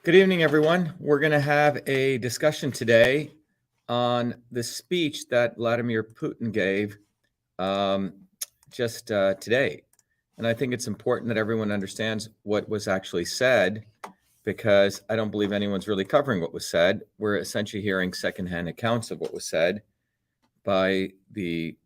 Good evening, everyone. We're going to have a discussion today on the speech that Vladimir Putin gave just today. And I think it's important that everyone understands what was actually said, because I don't believe anyone's really covering what was said. We're essentially hearing secondhand accounts of what was said by the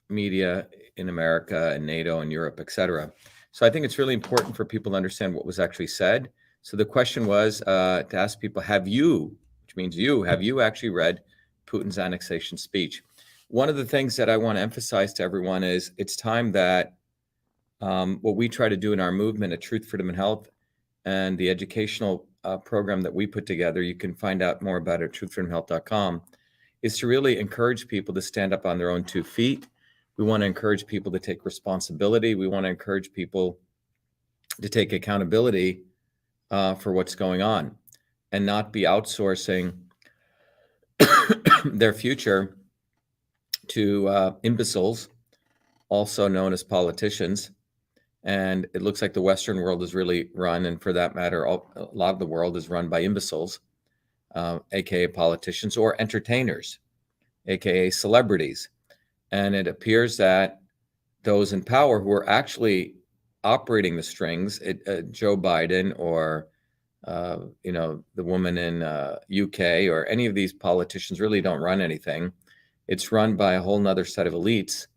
media in America and NATO and Europe, etc. So I think it's really important for people to understand what was actually said. So the question was to ask people, have you actually read Putin's annexation speech? One of the things that I want to emphasize to everyone is it's time that what we try to do in our movement at Truth, Freedom, and Health and the educational program that we put together, you can find out more about it at truthfreedomhealth.com, is to really encourage people to stand up on their own 2 feet. We want to encourage people to take responsibility. We want to encourage people to take accountability for what's going on and not be outsourcing their future to imbeciles, also known as politicians. And it looks like the Western world is really run, and for that matter, a lot of the world is run by imbeciles, aka politicians or entertainers, aka celebrities. And it appears that those in power who are actually operating the strings, Joe Biden or the woman in UK or any of these politicians really don't run anything. It's run by a whole nother set of elites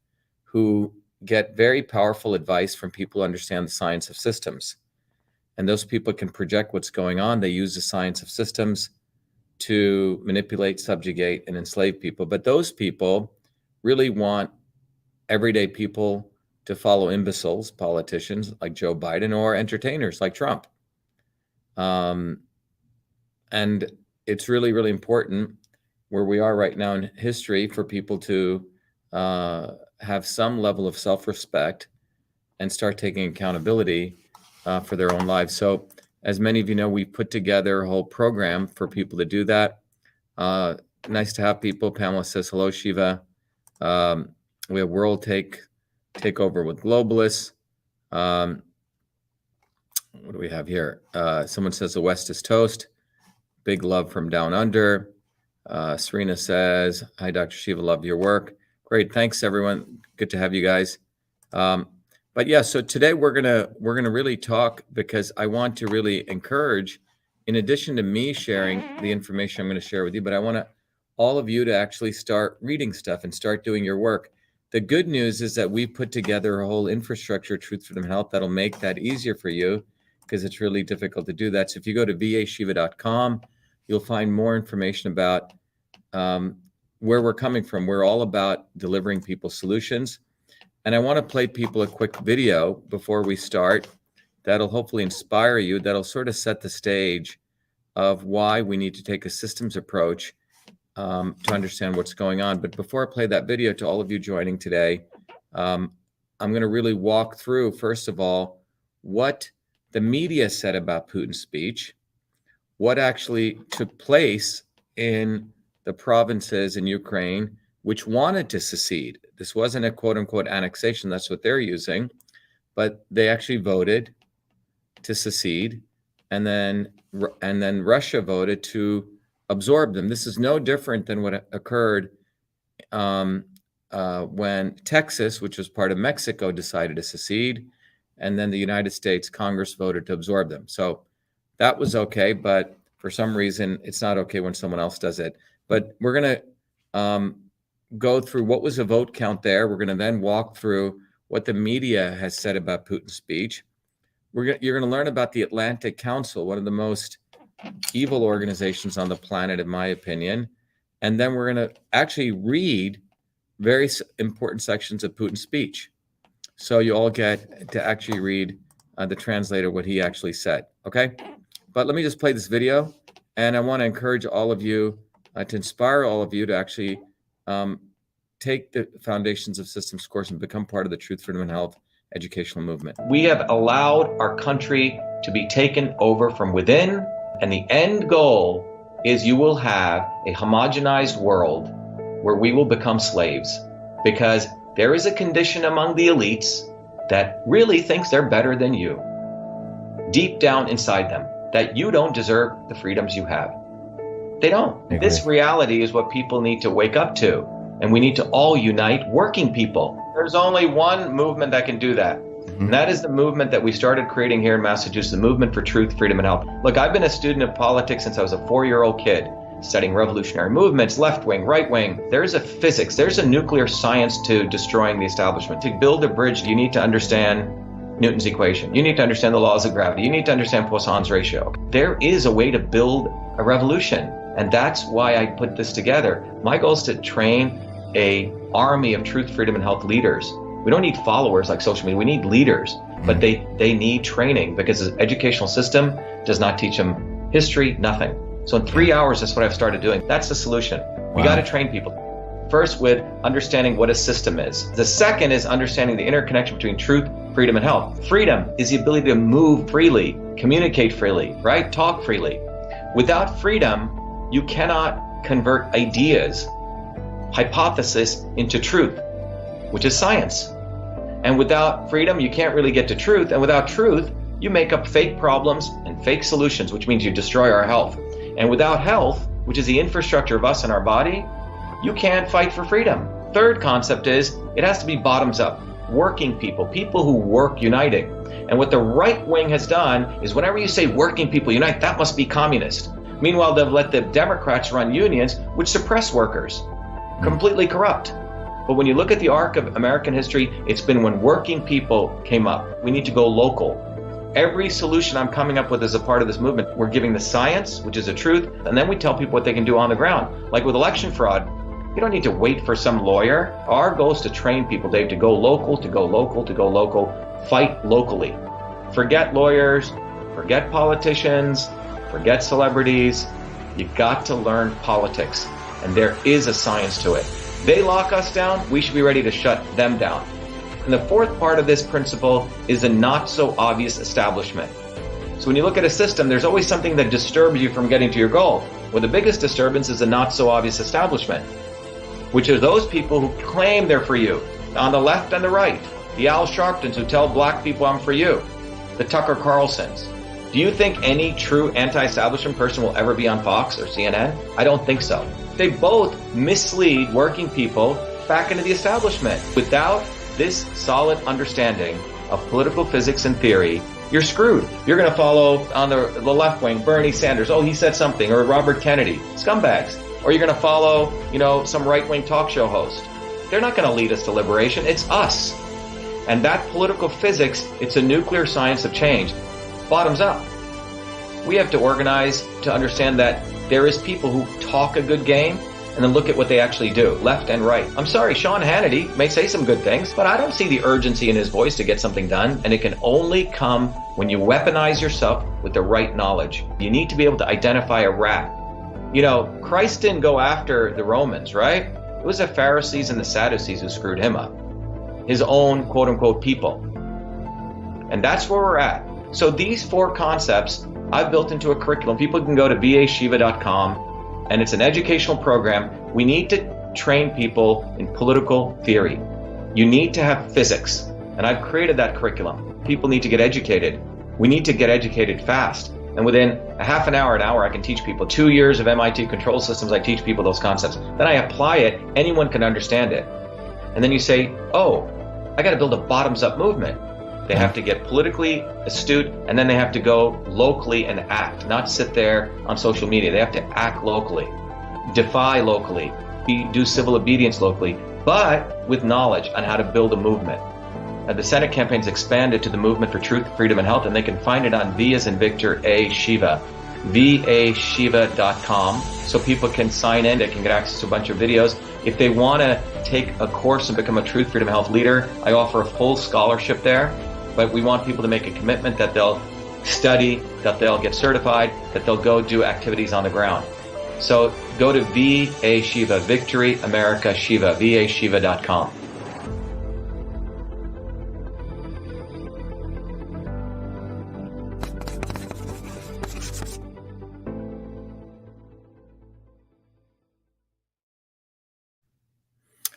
who get very powerful advice from people who understand the science of systems. And those people can project what's going on. They use the science of systems to manipulate, subjugate, and enslave people. But those people really want everyday people to follow imbeciles, politicians like Joe Biden, or entertainers like Trump. And it's really, really important where we are right now in history for people to have some level of self-respect and start taking accountability for their own lives. So as many of you know, we put together a whole program for people to do that. Nice to have people. Pamela says, hello, Shiva. We have World Takeover with Globalists. What do we have here? Someone says the West is toast. Big love from down under. Serena says, hi, Dr. Shiva, love your work. Great, thanks everyone. Good to have you guys. But yeah, so today we're gonna really talk, because I want to really encourage, in addition to me sharing the information I'm going to share with you, but I want all of you to actually start reading stuff and start doing your work. The good news is that we put together a whole infrastructure, Truth, Freedom, Health, that'll make that easier for you, because it's really difficult to do that. So if you go to vashiva.com, you'll find more information about where we're coming from. We're all about delivering people solutions. And I want to play people a quick video before we start that'll hopefully inspire you, that'll sort of set the stage of why we need to take a systems approach to understand what's going on. But before I play that video, to all of you joining today, I'm going to really walk through, first of all, what the media said about Putin's speech, what actually took place in the provinces in Ukraine which wanted to secede. This wasn't a quote unquote annexation, that's what they're using, but they actually voted to secede, and then Russia voted to absorb them. This is no different than what occurred when Texas, which was part of Mexico, decided to secede, and then the United States Congress voted to absorb them. So that was okay, but for some reason, it's not okay when someone else does it. But we're going to go through what was the vote count there. We're going to then walk through what the media has said about Putin's speech. You're going to learn about the Atlantic Council, one of the most evil organizations on the planet, in my opinion. And then we're going to actually read very important sections of Putin's speech. So you all get to actually read the translator, what he actually said, okay? But let me just play this video, and I want to encourage all of you, to inspire all of you to actually take the Foundations of Systems course and become part of the Truth, Freedom, and Health educational movement. We have allowed our country to be taken over from within, and the end goal is you will have a homogenized world where we will become slaves, because there is a condition among the elites that really thinks they're better than you, deep down inside them. that you don't deserve the freedoms you have. They don't. This reality is what people need to wake up to. And we need to all unite working people. There's only one movement that can do that. And that is the movement that we started creating here in Massachusetts, the movement for truth, freedom, and health. Look, I've been a student of politics since I was a 4-year-old kid, studying revolutionary movements, left wing, right wing. There's a physics, there's a nuclear science to destroying the establishment. To build a bridge, you need to understand Newton's equation. You need to understand the laws of gravity. You need to understand Poisson's ratio. There is a way to build a revolution. And that's why I put this together. My goal is to train an army of truth, freedom, and health leaders. We don't need followers like social media. We need leaders, but they need training because the educational system does not teach them history, nothing. So in 3 hours, that's what I've started doing. That's the solution. We got to train people. First, with understanding what a system is. The second is understanding the interconnection between truth, freedom, and health. Freedom is the ability to move freely, communicate freely, right? Talk freely. Without freedom, you cannot convert ideas, hypothesis into truth, which is science. And without freedom, you can't really get to truth. And without truth, you make up fake problems and fake solutions, which means you destroy our health. And without health, which is the infrastructure of us and our body, you can't fight for freedom. Third concept is it has to be bottoms up. Working people, people who work uniting. And what the right wing has done is whenever you say working people unite, that must be communist. Meanwhile, they've let the Democrats run unions, which suppress workers, completely corrupt. But when you look at the arc of American history, it's been when working people came up. We need to go local. Every solution I'm coming up with as a part of this movement, we're giving the science, which is the truth, and then we tell people what they can do on the ground. Like with election fraud, you don't need to wait for some lawyer. Our goal is to train people, Dave, to go local, to go local, to go local, fight locally. Forget lawyers, forget politicians, forget celebrities. You've got to learn politics, and there is a science to it. They lock us down, we should be ready to shut them down. And the fourth part of this principle is a not so obvious establishment. So when you look at a system, there's always something that disturbs you from getting to your goal. Well, the biggest disturbance is a not so obvious establishment, which are those people who claim they're for you, on the left and the right. The Al Sharptons who tell black people I'm for you. The Tucker Carlsons. Do you think any true anti-establishment person will ever be on Fox or CNN? I don't think so. They both mislead working people back into the establishment. Without this solid understanding of political physics and theory, you're screwed. You're going to follow on the left wing, Bernie Sanders. Oh, he said something. Or Robert Kennedy. Scumbags. Or you're going to follow, some right-wing talk show host. They're not going to lead us to liberation. It's us. And that political physics, it's a nuclear science of change. Bottoms up. We have to organize to understand that there is people who talk a good game and then look at what they actually do, left and right. I'm sorry, Sean Hannity may say some good things, but I don't see the urgency in his voice to get something done, and it can only come when you weaponize yourself with the right knowledge. You need to be able to identify a rat. Christ didn't go after the Romans, right? It was the Pharisees and the Sadducees who screwed him up. His own quote-unquote people. And that's where we're at. So these four concepts I've built into a curriculum. People can go to vashiva.com, and it's an educational program. We need to train people in political theory. You need to have physics, and I've created that curriculum. People need to get educated. We need to get educated fast. And within a half an hour, I can teach people. 2 years of MIT control systems, I teach people those concepts. Then I apply it, anyone can understand it. And then you say, oh, I got to build a bottoms-up movement. They have to get politically astute, and then they have to go locally and act, not sit there on social media. They have to act locally, defy locally, do civil obedience locally, but with knowledge on how to build a movement. The Senate campaign's expanded to the Movement for Truth, Freedom, and Health, and they can find it on V as in Victor, A, Shiva, vashiva.com, so people can sign in. They can get access to a bunch of videos. If they want to take a course and become a Truth, Freedom, and Health leader, I offer a full scholarship there. But we want people to make a commitment that they'll study, that they'll get certified, that they'll go do activities on the ground. So go to VA Shiva, Victory America Shiva, vashiva.com.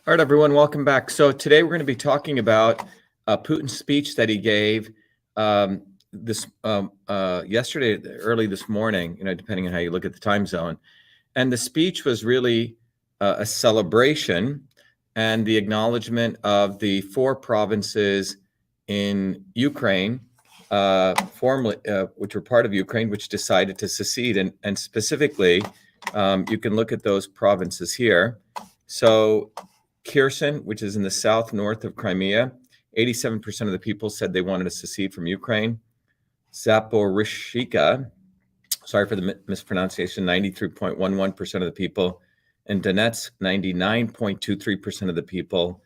All right, everyone, welcome back. So today we're going to be talking about Putin's speech that he gave yesterday, early this morning, depending on how you look at the time zone. And the speech was really a celebration and the acknowledgement of the 4 provinces in Ukraine, formerly, which were part of Ukraine, which decided to secede. And specifically, you can look at those provinces here. So Kherson, which is in the south north of Crimea, 87% of the people said they wanted to secede from Ukraine. Zaporizhzhia, sorry for the mispronunciation, 93.11% of the people. In Donetsk, 99.23% of the people.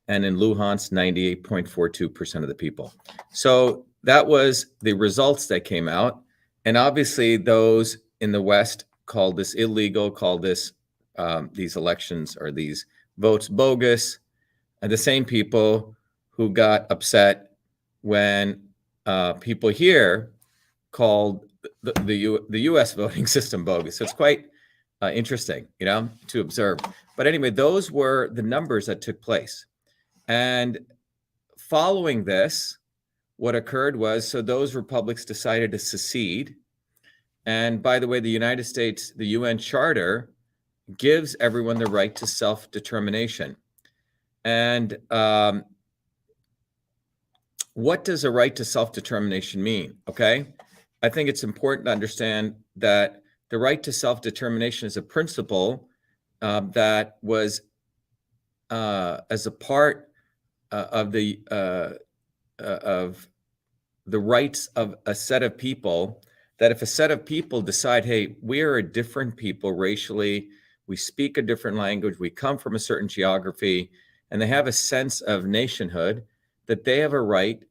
And in Luhansk, 98.42% of the people. So that was the results that came out. And obviously, those in the West called this illegal, called this these elections or these votes bogus. And the same people who got upset when people here called the U.S. voting system bogus. So it's quite interesting, to observe. But anyway, those were the numbers that took place. And following this, what occurred was, so those republics decided to secede. And by the way, the United States, the UN Charter gives everyone the right to self-determination. And what does a right to self-determination mean? Okay, I think it's important to understand that the right to self-determination is a principle that was as a part of the rights of a set of people, that if a set of people decide, hey, we are a different people racially, we speak a different language, we come from a certain geography, and they have a sense of nationhood, that they have a right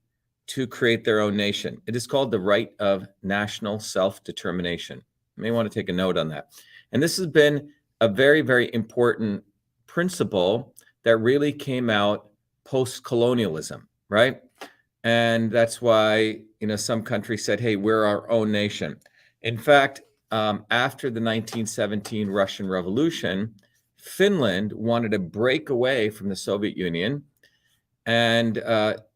to create their own nation. It is called the right of national self-determination. You may want to take a note on that. And this has been a very, very important principle that really came out post-colonialism, right? And that's why, some countries said, hey, we're our own nation. In fact, after the 1917 Russian Revolution, Finland wanted to break away from the Soviet Union. And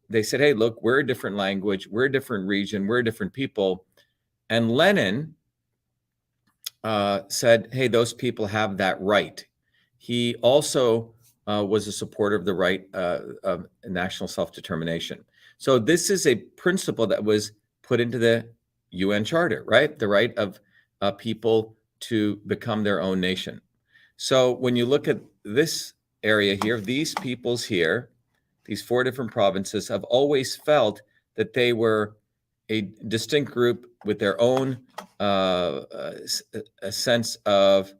they said, hey, look, we're a different language, we're a different region, we're a different people. And Lenin said, hey, those people have that right. He also was a supporter of the right of national self-determination. So this is a principle that was put into the UN Charter, right? The right of people to become their own nation. So when you look at this area here, these peoples here, these 4 different provinces have always felt that they were a distinct group with their own a sense of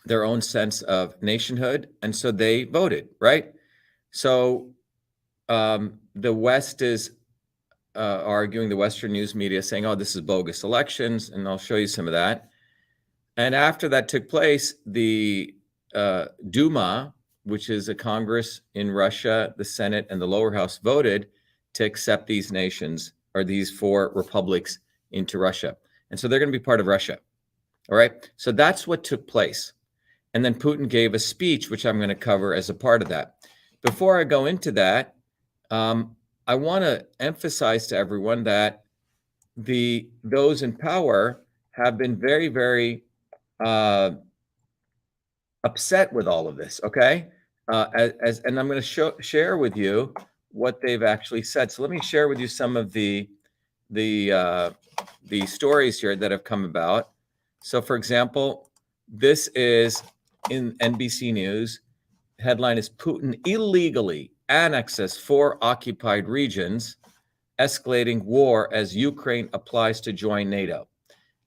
their own sense of nationhood, and so they voted, right? So the West is arguing, the Western news media saying, oh, this is bogus elections, and I'll show you some of that. And after that took place, the Duma, which is a Congress in Russia, the Senate and the lower house voted to accept these nations, or these 4 republics, into Russia. And so they're going to be part of Russia. All right. So that's what took place. And then Putin gave a speech, which I'm going to cover as a part of that. Before I go into that, I want to emphasize to everyone that those in power have been very, very upset with all of this. Okay. And I'm going to share with you what they've actually said. So let me share with you some of the stories here that have come about. So, for example, this is in NBC News. Headline is Putin illegally annexes 4 occupied regions, escalating war as Ukraine applies to join NATO.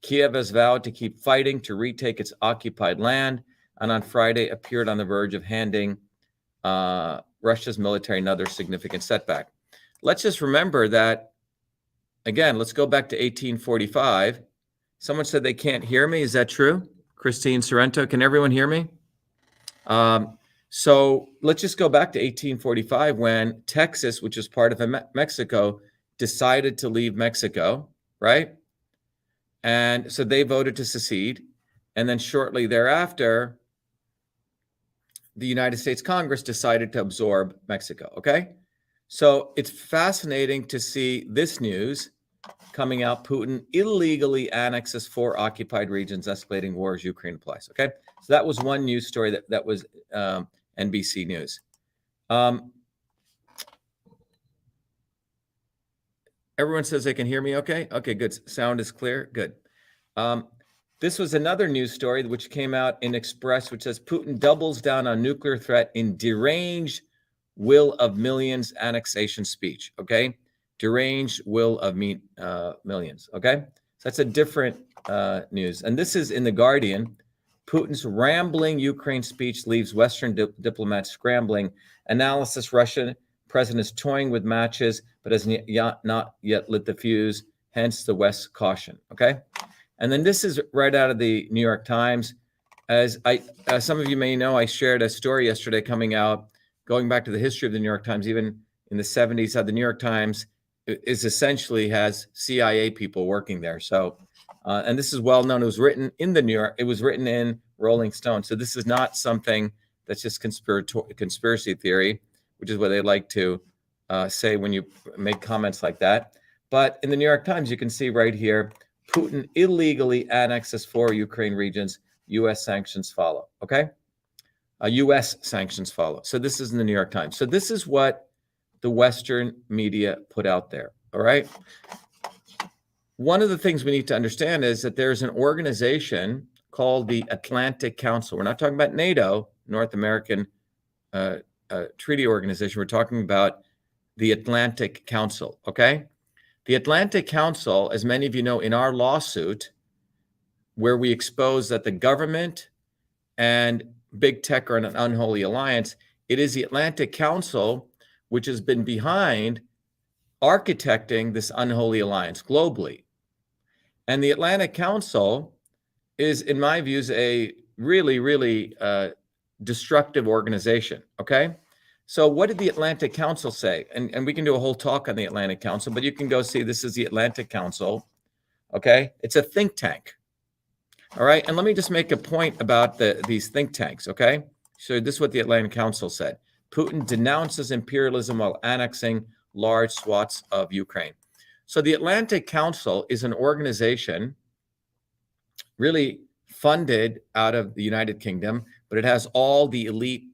Kiev has vowed to keep fighting to retake its occupied land, and on Friday appeared on the verge of handing Russia's military another significant setback. Let's just remember that, again, let's go back to 1845. Someone said they can't hear me. Is that true? Christine Sorrento, can everyone hear me? So let's just go back to 1845 when Texas, which is part of Mexico, decided to leave Mexico, right? And so they voted to secede. And then shortly thereafter, the United States Congress decided to absorb Mexico, okay? So it's fascinating to see this news coming out. Putin illegally annexes 4 occupied regions, escalating war as Ukraine applies. Okay, so that was one news story that was NBC News. Everyone says they can hear me okay? Okay, good. Sound is clear? Good. This was another news story which came out in Express, which says Putin doubles down on nuclear threat in deranged will of millions annexation speech. Okay, deranged will of millions. Okay, so that's a different news. And this is in The Guardian. Putin's rambling Ukraine speech leaves Western diplomats scrambling. Analysis: Russian president is toying with matches, but has not yet lit the fuse. Hence the West's caution. Okay. And then this is right out of the New York Times. As some of you may know, I shared a story yesterday coming out, going back to the history of the New York Times, even in the 70s, how the New York Times is essentially has CIA people working there. So, and this is well known. It was written in the New York. It was written in Rolling Stone. So this is not something that's just conspiracy theory, which is what they like to say when you make comments like that. But in the New York Times, you can see right here, Putin illegally annexes 4 Ukraine regions. U.S. sanctions follow. Okay, U.S. sanctions follow. So this is in the New York Times. So this is what the Western media put out there. All right. One of the things we need to understand is that there's an organization called the Atlantic Council. We're not talking about NATO, North American Treaty Organization. We're talking about the Atlantic Council. Okay. The Atlantic Council, as many of you know, in our lawsuit, where we expose that the government and big tech are in an unholy alliance, it is the Atlantic Council which has been behind architecting this unholy alliance globally. And the Atlantic Council is, in my views, a really, really destructive organization. Okay. So what did the Atlantic Council say? And we can do a whole talk on the Atlantic Council, but you can go see this is the Atlantic Council. Okay. It's a think tank. All right. And let me just make a point about these think tanks. Okay. So this is what the Atlantic Council said. Putin denounces imperialism while annexing large swaths of Ukraine. So the Atlantic Council is an organization really funded out of the United Kingdom, but it has all the elite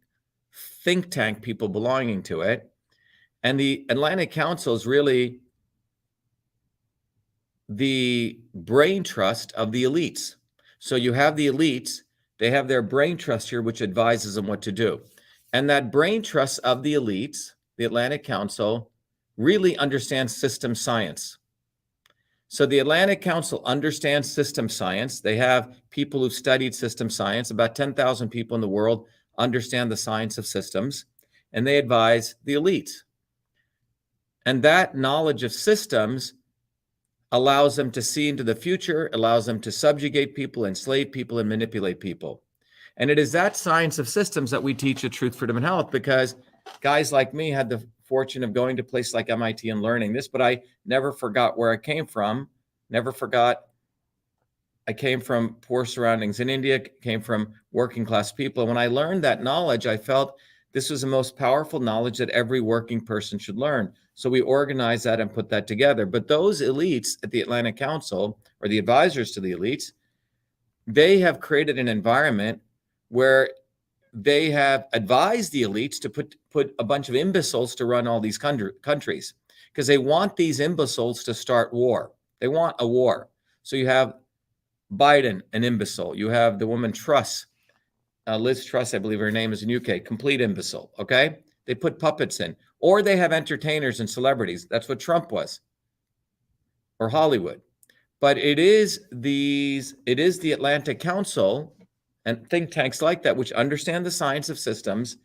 think tank people belonging to it. And the Atlantic Council is really the brain trust of the elites. So you have the elites, they have their brain trust here, which advises them what to do. And that brain trust of the elites, the Atlantic Council, really understands system science. So the Atlantic Council understands system science. They have people who've studied system science. About 10,000 people in the world understand the science of systems, and they advise the elites. And that knowledge of systems allows them to see into the future, allows them to subjugate people, enslave people, and manipulate people. And it is that science of systems that we teach at Truth, Freedom, and Health, because guys like me had the fortune of going to places like MIT and learning this, but I never forgot where I came from, never forgot I came from poor surroundings in India, came from working class people. And when I learned that knowledge, I felt this was the most powerful knowledge that every working person should learn. So we organized that and put that together. But those elites at the Atlantic Council, or the advisors to the elites, they have created an environment where they have advised the elites to put a bunch of imbeciles to run all these countries, because they want these imbeciles to start war. They want a war. So you have Biden, an imbecile. You have the woman Truss, Liz Truss, I believe her name is in UK, complete imbecile. Okay. They put puppets in, or they have entertainers and celebrities. That's what Trump was, or Hollywood. But it is the Atlantic Council and think tanks like that, which understand the science of systems,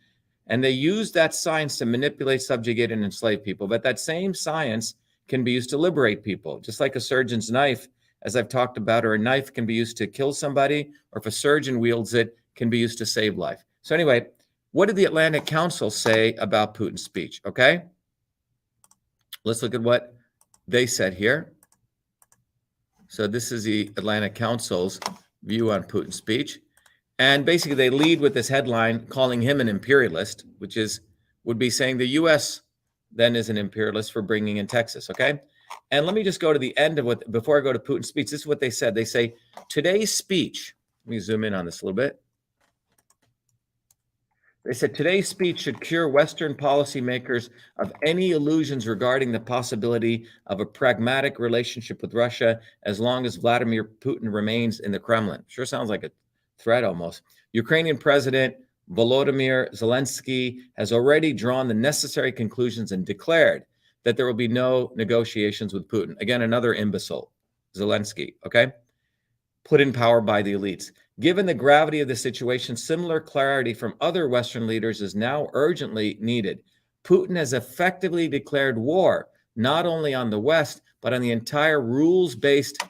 and they use that science to manipulate, subjugate, and enslave people. But that same science can be used to liberate people, just like a surgeon's knife, as I've talked about, or a knife can be used to kill somebody, or if a surgeon wields it, can be used to save life. So anyway, what did the Atlantic Council say about Putin's speech? Okay, let's look at what they said here. So this is the Atlantic Council's view on Putin's speech. And basically they lead with this headline calling him an imperialist, which would be saying the U.S. then is an imperialist for bringing in Texas, okay? And let me just go to the end of what, before I go to Putin's speech, this is what they said. They say, today's speech, let me zoom in on this a little bit. They said today's speech should cure Western policymakers of any illusions regarding the possibility of a pragmatic relationship with Russia as long as Vladimir Putin remains in the Kremlin. Sure sounds like a threat almost. Ukrainian President Volodymyr Zelensky has already drawn the necessary conclusions and declared that there will be no negotiations with Putin. Again, another imbecile, Zelensky, okay? Put in power by the elites. Given the gravity of the situation, similar clarity from other Western leaders is now urgently needed. Putin has effectively declared war, not only on the West, but on the entire rules-based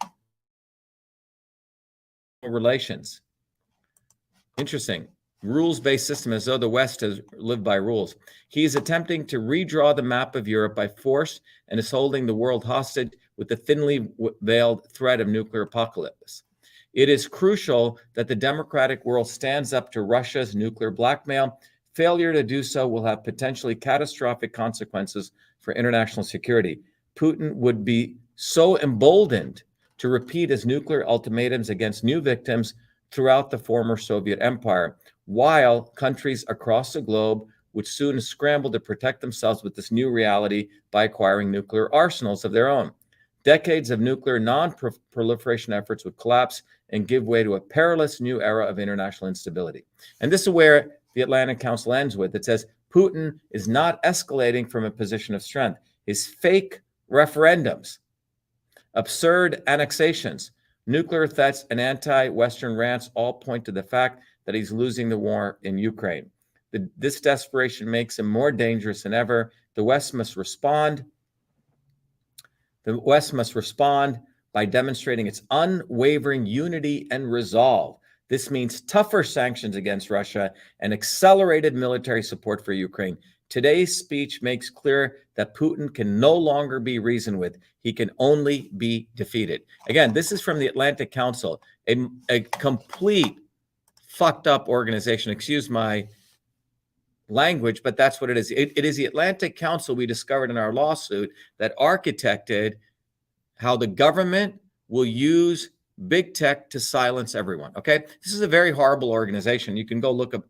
relations. Interesting. Rules-based system, as though the West has lived by rules. He is attempting to redraw the map of Europe by force and is holding the world hostage with the thinly veiled threat of nuclear apocalypse. It is crucial that the democratic world stands up to Russia's nuclear blackmail. Failure to do so will have potentially catastrophic consequences for international security. Putin would be so emboldened to repeat his nuclear ultimatums against new victims throughout the former Soviet empire, while countries across the globe would soon scramble to protect themselves with this new reality by acquiring nuclear arsenals of their own. Decades of nuclear non-proliferation efforts would collapse and give way to a perilous new era of international instability. And this is where the Atlantic Council ends with. It says, Putin is not escalating from a position of strength. His fake referendums, absurd annexations, nuclear threats, and anti-Western rants all point to the fact that he's losing the war in Ukraine. This desperation makes him more dangerous than ever. The West must respond. The West must respond by demonstrating its unwavering unity and resolve. This means tougher sanctions against Russia and accelerated military support for Ukraine. Today's speech makes clear that Putin can no longer be reasoned with. He can only be defeated. Again, this is from the Atlantic Council, a complete fucked up organization. Excuse my language, but that's what it is. It is the Atlantic Council we discovered in our lawsuit that architected how the government will use big tech to silence everyone. Okay, this is a very horrible organization. You can go look up.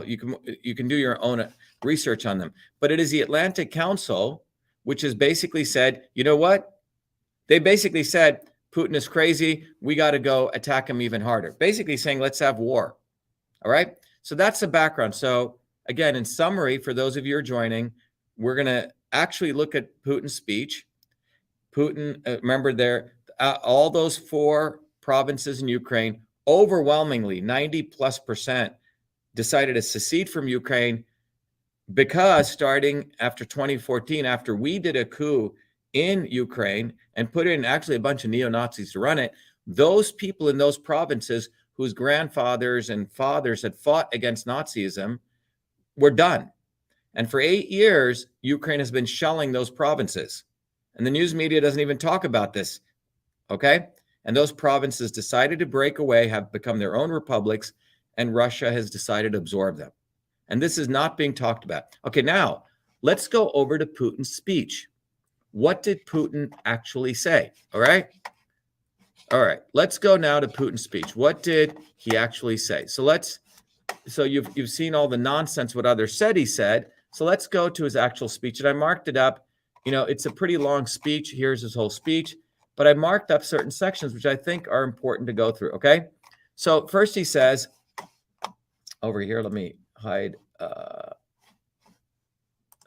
You can do your own research on them. But it is the Atlantic Council which has basically said, you know what? They basically said Putin is crazy. We got to go attack him even harder. Basically saying, let's have war. All right. So that's the background. So again, in summary, for those of you who are joining, we're going to actually look at Putin's speech. Putin, remember there, all those 4 provinces in Ukraine, overwhelmingly 90+% decided to secede from Ukraine because starting after 2014, after we did a coup in Ukraine and put in actually a bunch of neo-Nazis to run it, those people in those provinces whose grandfathers and fathers had fought against Nazism were done. And for 8 years, Ukraine has been shelling those provinces. And the news media doesn't even talk about this, okay? And those provinces decided to break away, have become their own republics, and Russia has decided to absorb them. And this is not being talked about. Okay, now let's go over to Putin's speech. What did Putin actually say? All right, let's go now to Putin's speech. What did he actually say? So you've seen all the nonsense what others said he said. So let's go to his actual speech. And I marked it up. You know, it's a pretty long speech. Here's his whole speech. But I marked up certain sections which I think are important to go through, okay? So first he says, over here, let me hide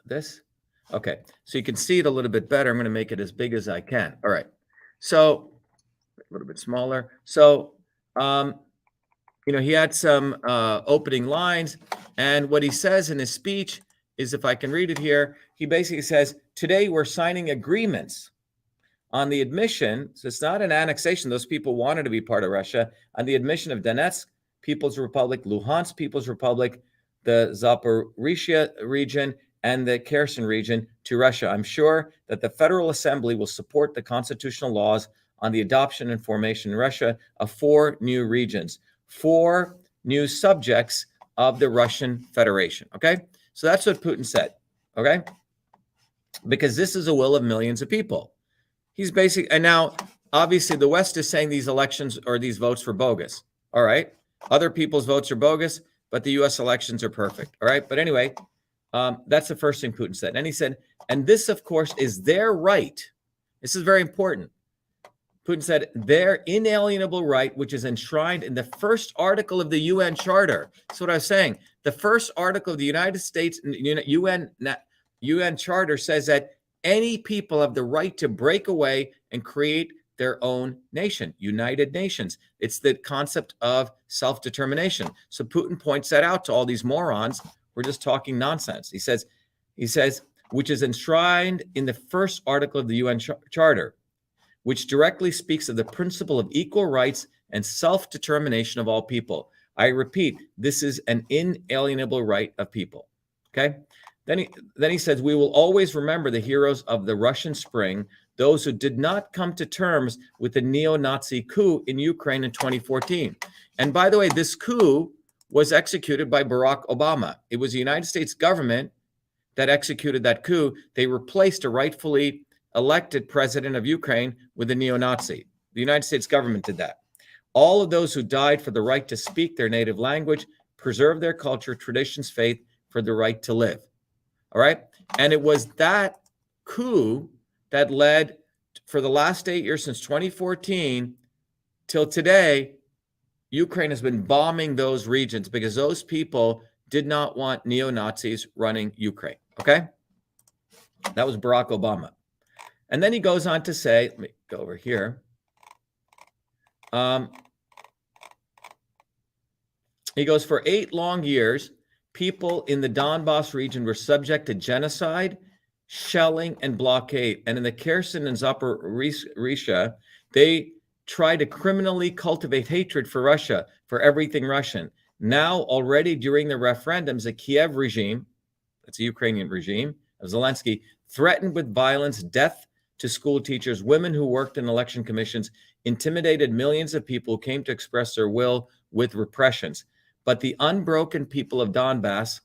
this. Okay, so you can see it a little bit better. I'm going to make it as big as I can. All right, so a little bit smaller. So, you know, he had some opening lines. And what he says in his speech is, if I can read it here, he basically says, today we're signing agreements on the admission, so it's not an annexation, those people wanted to be part of Russia, on the admission of Donetsk People's Republic, Luhansk People's Republic, the Zaporizhia region, and the Kherson region to Russia. I'm sure that the Federal Assembly will support the constitutional laws on the adoption and formation in Russia of 4 new regions, 4 new subjects of the Russian Federation. Okay, so that's what Putin said. Okay, because this is a will of millions of people. He's basically, and now obviously the West is saying these elections or these votes were bogus. All right. Other people's votes are bogus, but the US elections are perfect. All right. But anyway, that's the first thing Putin said. And he said, and this, of course, is their right. This is very important. Putin said, their inalienable right, which is enshrined in the first article of the UN Charter. That's what I was saying. The first article of the United States UN Charter says that any people have the right to break away and create their own nation, United Nations. It's the concept of self-determination. So Putin points that out to all these morons. We're just talking nonsense. He says, which is enshrined in the first article of the UN Charter, which directly speaks of the principle of equal rights and self-determination of all people. I repeat, this is an inalienable right of people. Okay? Then he says, we will always remember the heroes of the Russian Spring, those who did not come to terms with the neo-Nazi coup in Ukraine in 2014. And by the way, this coup was executed by Barack Obama. It was the United States government that executed that coup. They replaced a rightfully elected president of Ukraine with a neo-Nazi. The United States government did that. All of those who died for the right to speak their native language, preserve their culture, traditions, faith, for the right to live. All right? And it was that coup that led, for the last 8 years, since 2014 till today, Ukraine has been bombing those regions because those people did not want neo-Nazis running Ukraine. Okay? That was Barack Obama. And then he goes on to say, let me go over here. He goes, for 8 long years, people in the Donbass region were subject to genocide, shelling, and blockade. And in the Kherson and Zaporizhzhia, they tried to criminally cultivate hatred for Russia, for everything Russian. Now, already during the referendums, the Kiev regime, that's the Ukrainian regime of Zelensky, threatened with violence, death to school teachers, women who worked in election commissions, intimidated millions of people who came to express their will with repressions. But the unbroken people of Donbass,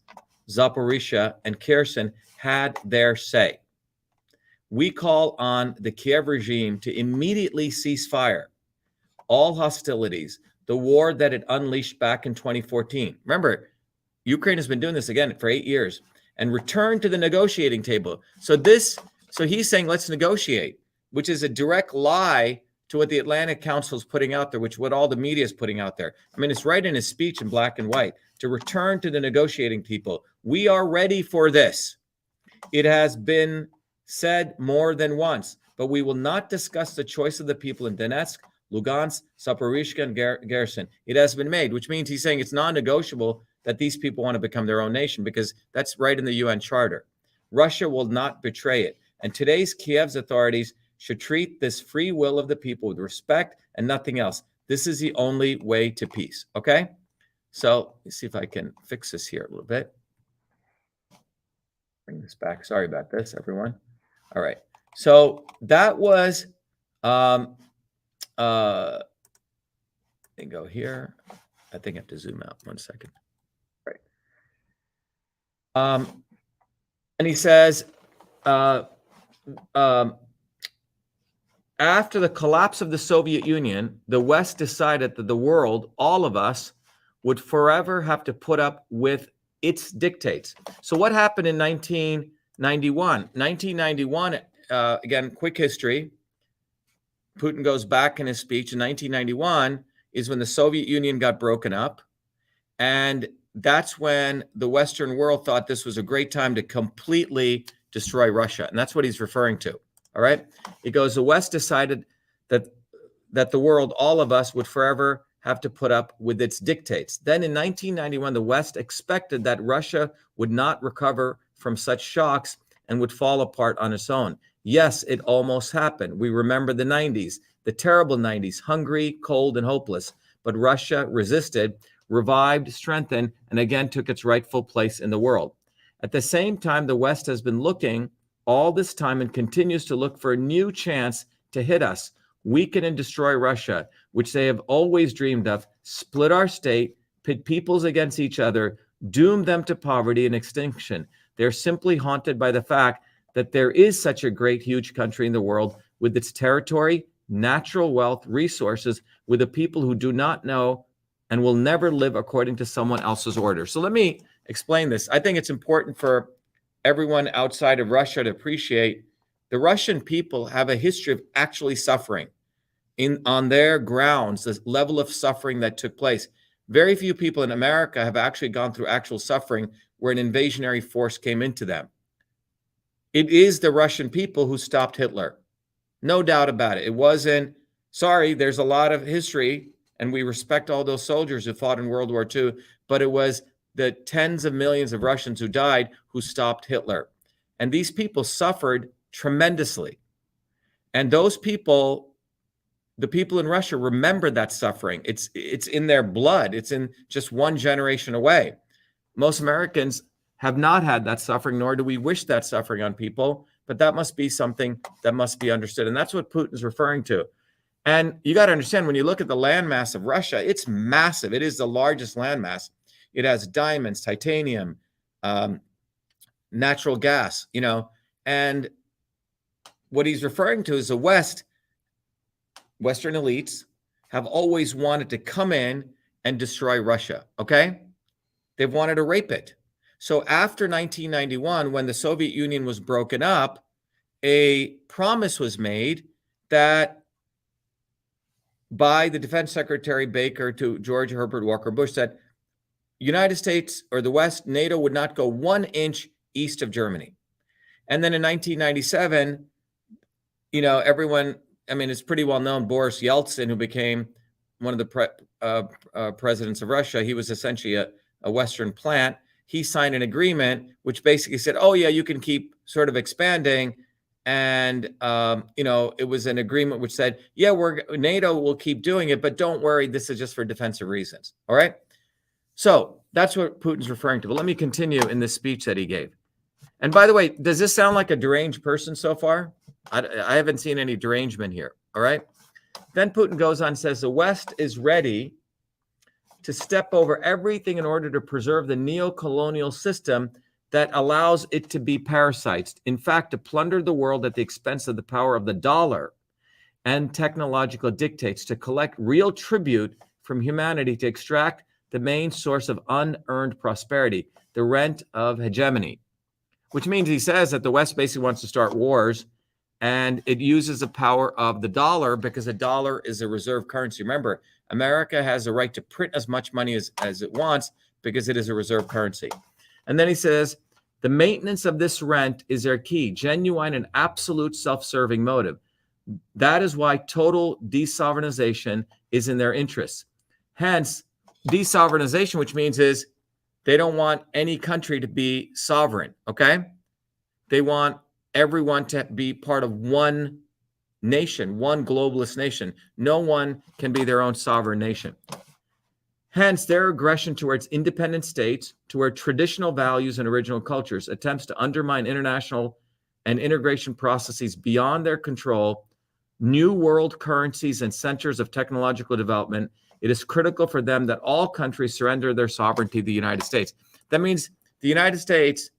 Zaporizhzhia, and Kherson had their say. We call on the Kiev regime to immediately cease fire, all hostilities, the war that it unleashed back in 2014. Remember, Ukraine has been doing this again for 8 years, and return to the negotiating table. So he's saying, let's negotiate, which is a direct lie to what the Atlantic Council is putting out there, which what all the media is putting out there. I mean, it's right in his speech in black and white, to return to the negotiating table. We are ready for this. It has been said more than once, but we will not discuss the choice of the people in Donetsk, Lugansk, Zaporizhzhia, and Kherson. It has been made, which means he's saying it's non-negotiable that these people want to become their own nation, because that's right in the UN Charter. Russia will not betray it. And today's Kiev's authorities should treat this free will of the people with respect and nothing else. This is the only way to peace. Okay? So let's see if I can fix this here a little bit. Bring this back. Sorry about this, everyone. All right. So that was, let me go here. I think I have to zoom out 1 second. Right. And he says, after the collapse of the Soviet Union, the West decided that the world, all of us, would forever have to put up with its dictates. So what happened in 1991? 1991, again, quick history. Putin goes back in his speech. In 1991 is when the Soviet Union got broken up. And that's when the Western world thought this was a great time to completely destroy Russia. And that's what he's referring to. All right. It goes, the West decided that the world, all of us, would forever have to put up with its dictates. Then in 1991, the West expected that Russia would not recover from such shocks and would fall apart on its own. Yes, it almost happened. We remember the 90s, the terrible 90s, hungry, cold, and hopeless. But Russia resisted, revived, strengthened, and again took its rightful place in the world. At the same time, the West has been looking all this time and continues to look for a new chance to hit us, weaken and destroy Russia, which they have always dreamed of, split our state, pit peoples against each other, doom them to poverty and extinction. They're simply haunted by the fact that there is such a great, huge country in the world with its territory, natural wealth, resources, with a people who do not know and will never live according to someone else's order. So let me explain this. I think it's important for everyone outside of Russia to appreciate the Russian people have a history of actually suffering on their grounds, the level of suffering that took place. Very few people in America have actually gone through actual suffering where an invasionary force came into them. It is the Russian people who stopped Hitler. No doubt about it. It wasn't, sorry, there's a lot of history, and we respect all those soldiers who fought in World War II, but it was the tens of millions of Russians who died who stopped Hitler. And these people suffered tremendously. And those people, the people in Russia, remember that suffering. It's in their blood. It's in just one generation away. Most Americans have not had that suffering, nor do we wish that suffering on people, but that must be something that must be understood. And that's what Putin's referring to. And you got to understand, when you look at the landmass of Russia, it's massive. It is the largest landmass. It has diamonds, titanium, natural gas, and what he's referring to is the West, Western elites have always wanted to come in and destroy Russia, okay? They've wanted to rape it. So after 1991, when the Soviet Union was broken up, a promise was made that by the Defense Secretary Baker to George Herbert Walker Bush that United States or the West, NATO would not go 1 inch east of Germany. And then in 1997, everyone, it's pretty well known, Boris Yeltsin, who became one of the presidents of Russia, he was essentially a Western plant. He signed an agreement which basically said, oh yeah, you can keep sort of expanding. And, it was an agreement which said, yeah, NATO will keep doing it, but don't worry, this is just for defensive reasons. All right. So that's what Putin's referring to. But let me continue in this speech that he gave. And by the way, does this sound like a deranged person so far? I haven't seen any derangement here. All right. Then Putin goes on and says, the West is ready to step over everything in order to preserve the neo-colonial system that allows it to be parasites. In fact, to plunder the world at the expense of the power of the dollar and technological dictates, to collect real tribute from humanity, to extract the main source of unearned prosperity, the rent of hegemony. Which means he says that the West basically wants to start wars, and it uses the power of the dollar because the dollar is a reserve currency. Remember, America has a right to print as much money as it wants because it is a reserve currency. And then he says, the maintenance of this rent is their key, genuine and absolute self-serving motive. That is why total desovereignization is in their interests. Hence, desovereignization, which means is they don't want any country to be sovereign, okay? They want everyone to be part of one nation, one globalist nation. No one can be their own sovereign nation. Hence, their aggression towards independent states, toward traditional values and original cultures, attempts to undermine international and integration processes beyond their control, new world currencies and centers of technological development. It is critical for them that all countries surrender their sovereignty to the United States. That means the United States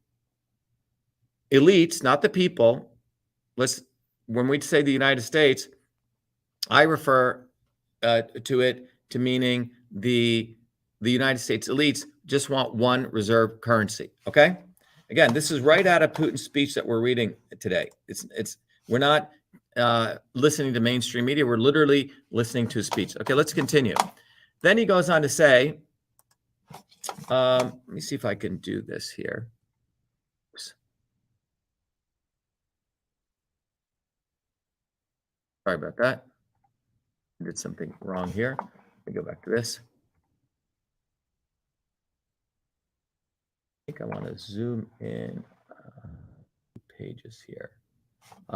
elites, not the people. When we say the United States, I refer to it to meaning the United States elites just want one reserve currency. Okay. Again, this is right out of Putin's speech that we're reading today. We're not listening to mainstream media. We're literally listening to a speech. Okay, let's continue. Then he goes on to say, let me see if I can do this here. Oops. Sorry about that. I did something wrong here. Let me go back to this. I think I want to zoom in pages here.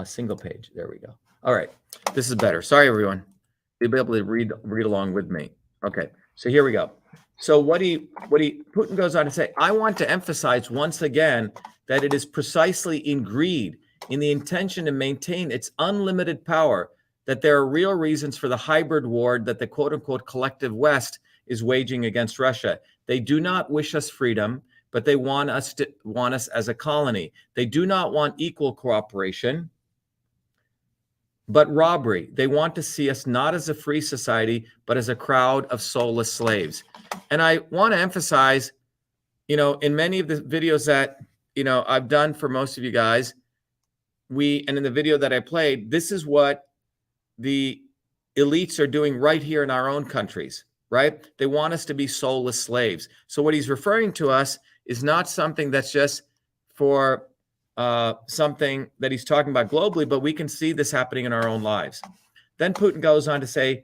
Single page. There we go. All right. This is better. Sorry, everyone. You'll be able to read along with me. Okay. So here we go. So Putin goes on to say, I want to emphasize once again that it is precisely in greed, in the intention to maintain its unlimited power, that there are real reasons for the hybrid war that the quote unquote collective West is waging against Russia. They do not wish us freedom, but they want us as a colony. They do not want equal cooperation, but robbery. They want to see us not as a free society, but as a crowd of soulless slaves. And I want to emphasize, in many of the videos that, I've done for most of you guys, and in the video that I played, this is what the elites are doing right here in our own countries, right? They want us to be soulless slaves. So what he's referring to us is not something that's just for something that he's talking about globally, but we can see this happening in our own lives. Then Putin goes on to say,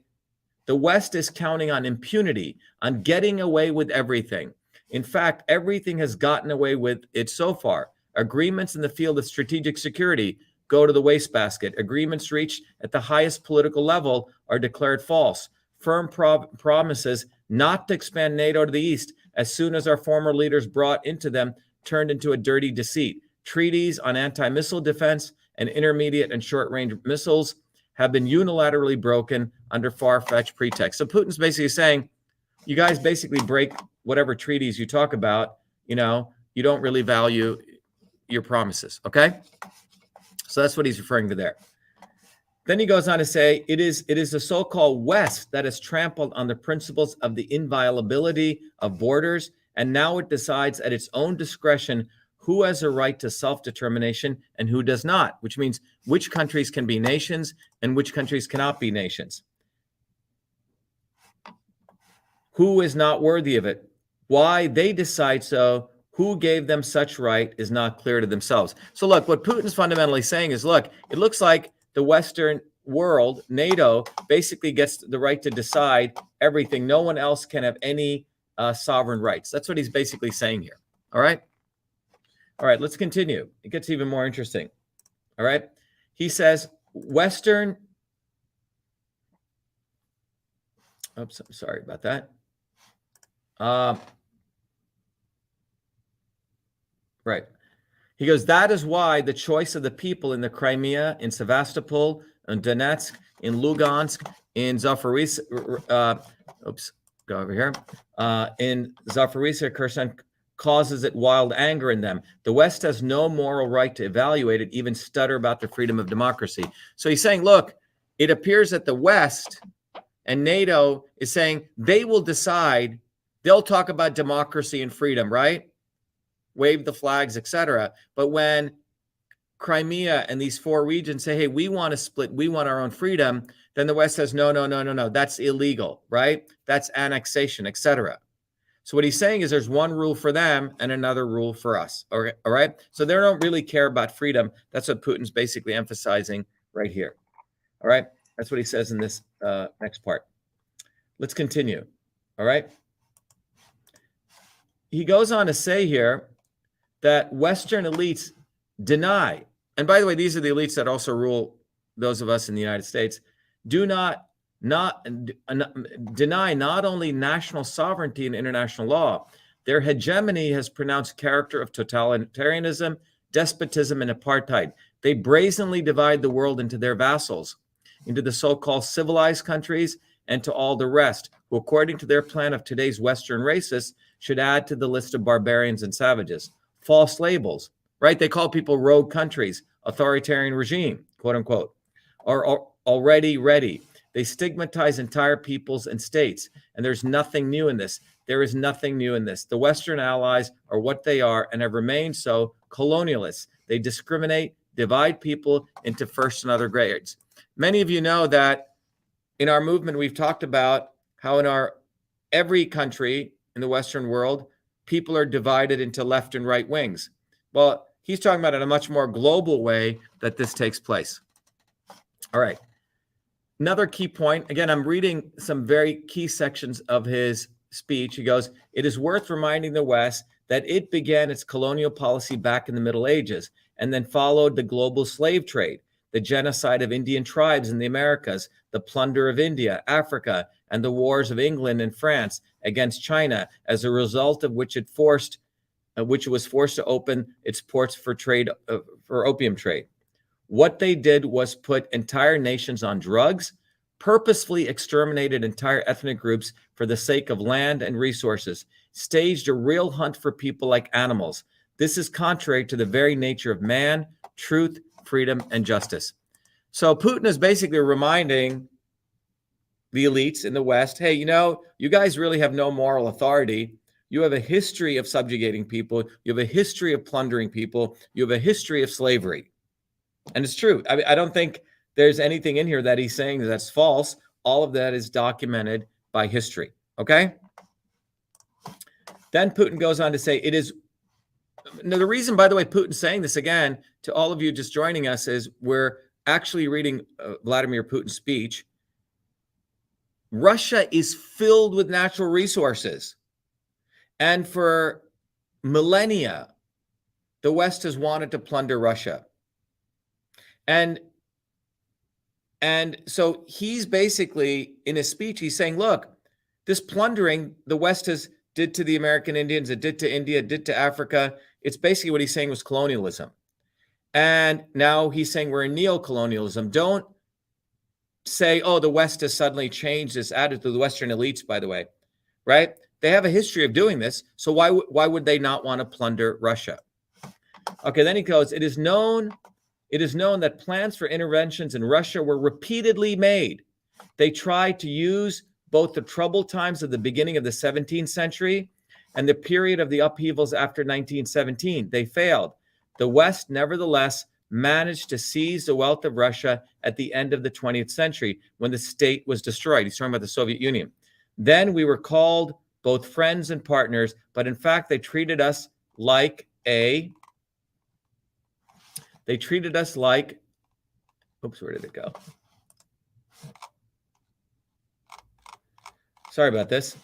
the West is counting on impunity, on getting away with everything. In fact, everything has gotten away with it so far. Agreements in the field of strategic security go to the wastebasket. Agreements reached at the highest political level are declared false. Firm promises not to expand NATO to the east as soon as our former leaders brought into them turned into a dirty deceit. Treaties on anti-missile defense and intermediate and short-range missiles have been unilaterally broken under far-fetched pretexts. So Putin's basically saying, you guys basically break whatever treaties you talk about, you don't really value your promises, okay? So that's what he's referring to there. Then he goes on to say, it is the so-called West that has trampled on the principles of the inviolability of borders, and now it decides at its own discretion who has a right to self-determination and who does not, which means which countries can be nations and which countries cannot be nations. Who is not worthy of it? Why they decide so, who gave them such right is not clear to themselves. So look, what Putin's fundamentally saying is, look, it looks like the Western world, NATO, basically gets the right to decide everything. No one else can have any sovereign rights. That's what he's basically saying here. All right? All right, let's continue. It gets even more interesting. All right? He says, Western... Oops, I'm sorry about that. Right. He goes, that is why the choice of the people in the Crimea, in Sevastopol, in Donetsk, in Lugansk, in Zaporizhzhia, in Zaporizhzhia, Kherson, causes it wild anger in them. The West has no moral right to evaluate it, even stutter about the freedom of democracy. So he's saying, look, it appears that the West and NATO is saying they will decide, they'll talk about democracy and freedom, right? Wave the flags, etc. But when Crimea and these four regions say, hey, we want to split, we want our own freedom, then the West says, no, that's illegal, right? That's annexation, etc. So what he's saying is there's one rule for them and another rule for us, all right? So they don't really care about freedom. That's what Putin's basically emphasizing right here, all right? That's what he says in this next part. Let's continue, all right? He goes on to say here that Western elites deny, and by the way, these are the elites that also rule those of us in the United States, deny not only national sovereignty and international law, their hegemony has pronounced character of totalitarianism, despotism, and apartheid. They brazenly divide the world into their vassals, into the so-called civilized countries and to all the rest, who according to their plan of today's Western racists should add to the list of barbarians and savages. False labels, right? They call people rogue countries, authoritarian regime, quote unquote, are already ready. They stigmatize entire peoples and states, and there's nothing new in this. There is nothing new in this. The Western allies are what they are and have remained so, colonialists. They discriminate, divide people into first and other grades. Many of you know that in our movement, we've talked about how in every country in the Western world, people are divided into left and right wings. Well, he's talking about in a much more global way that this takes place. All right. Another key point, again, I'm reading some very key sections of his speech. He goes, it is worth reminding the West that it began its colonial policy back in the Middle Ages and then followed the global slave trade, the genocide of Indian tribes in the Americas, the plunder of India, Africa, and the wars of England and France against China, as a result of which it was forced to open its ports for trade, for opium trade. What they did was put entire nations on drugs, purposefully exterminated entire ethnic groups for the sake of land and resources. staged a real hunt for people like animals. This is contrary to the very nature of man, truth, freedom, and justice. So Putin is basically reminding the elites in the West, hey, you guys really have no moral authority. You have a history of subjugating people. You have a history of plundering people. You have a history of slavery. And it's true. I mean, I don't think there's anything in here that he's saying that's false. All of that is documented by history. Okay? Then Putin goes on to say it is. Now, the reason, by the way, Putin's saying this again to all of you just joining us is we're actually reading Vladimir Putin's speech. Russia is filled with natural resources. And for millennia, the West has wanted to plunder Russia. And so he's basically, in his speech, he's saying, look, this plundering the West did to the American Indians, it did to India, it did to Africa. It's basically what he's saying was colonialism. And now he's saying we're in neo-colonialism. Don't say, oh, the West has suddenly changed its attitude to the Western elites, by the way, right? They have a history of doing this. So why would they not want to plunder Russia? Okay, then he goes, it is known that plans for interventions in Russia were repeatedly made. They tried to use both the troubled times of the beginning of the 17th century and the period of the upheavals after 1917. They failed. The West, nevertheless, managed to seize the wealth of Russia at the end of the 20th century when the state was destroyed. He's talking about the Soviet Union. Then we were called both friends and partners, but in fact, they treated us like oops, where did it go? Sorry about this.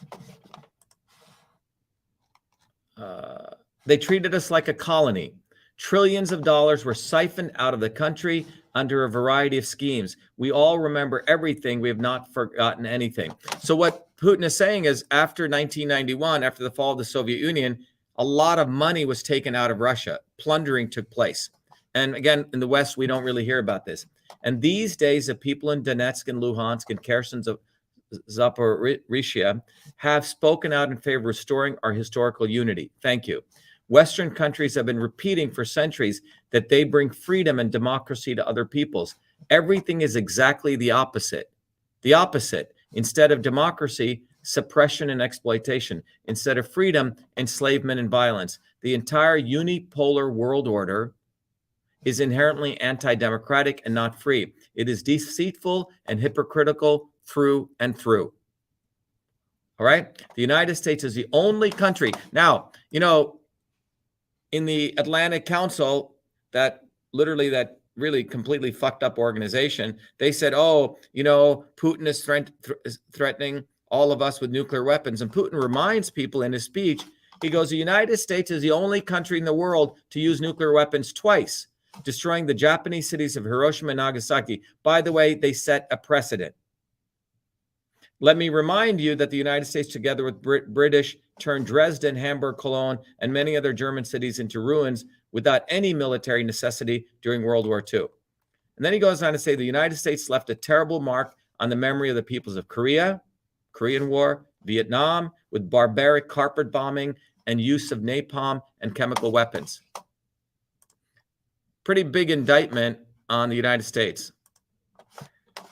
They treated us like a colony. Trillions of dollars were siphoned out of the country under a variety of schemes. We all remember everything. We have not forgotten anything. So what Putin is saying is after 1991, after the fall of the Soviet Union, a lot of money was taken out of Russia. Plundering took place. And again, in the West, we don't really hear about this. And these days, the people in Donetsk and Luhansk and Kherson, Zaporizhia have spoken out in favor of restoring our historical unity. Thank you. Western countries have been repeating for centuries that they bring freedom and democracy to other peoples. Everything is exactly the opposite. The opposite. Instead of democracy, suppression and exploitation. Instead of freedom, enslavement and violence. The entire unipolar world order is inherently anti-democratic and not free. It is deceitful and hypocritical through and through. All right? The United States is the only country. Now, in the Atlantic Council, that really completely fucked up organization, they said, Putin is threatening all of us with nuclear weapons. And Putin reminds people in his speech, he goes, the United States is the only country in the world to use nuclear weapons twice, destroying the Japanese cities of Hiroshima and Nagasaki. By the way, they set a precedent. Let me remind you that the United States, together with British, turned Dresden, Hamburg, Cologne, and many other German cities into ruins without any military necessity during World War II. And then he goes on to say the United States left a terrible mark on the memory of the peoples of Korea, Korean War, Vietnam, with barbaric carpet bombing and use of napalm and chemical weapons. Pretty big indictment on the United States.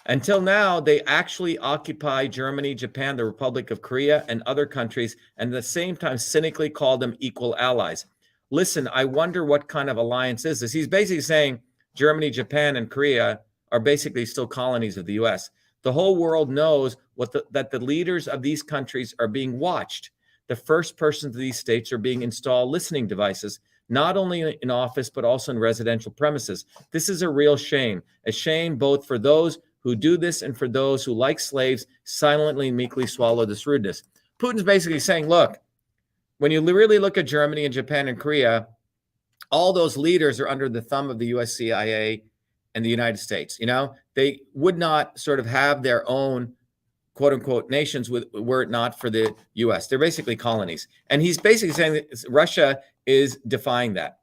Until now, they actually occupy Germany, Japan, the Republic of Korea, and other countries, and at the same time cynically call them equal allies. Listen, I wonder what kind of alliance is this? He's basically saying Germany, Japan, and Korea are basically still colonies of the U.S. The whole world knows that the leaders of these countries are being watched. The first persons of these states are being installed listening devices, not only in office, but also in residential premises. This is a real shame both for those who do this and for those who, like slaves, silently and meekly swallow this rudeness. Putin's basically saying, look, when you really look at Germany and Japan and Korea, all those leaders are under the thumb of the US CIA and the United States. They would not sort of have their own quote unquote nations were it not for the US. They're basically colonies. And he's basically saying that Russia is defying that.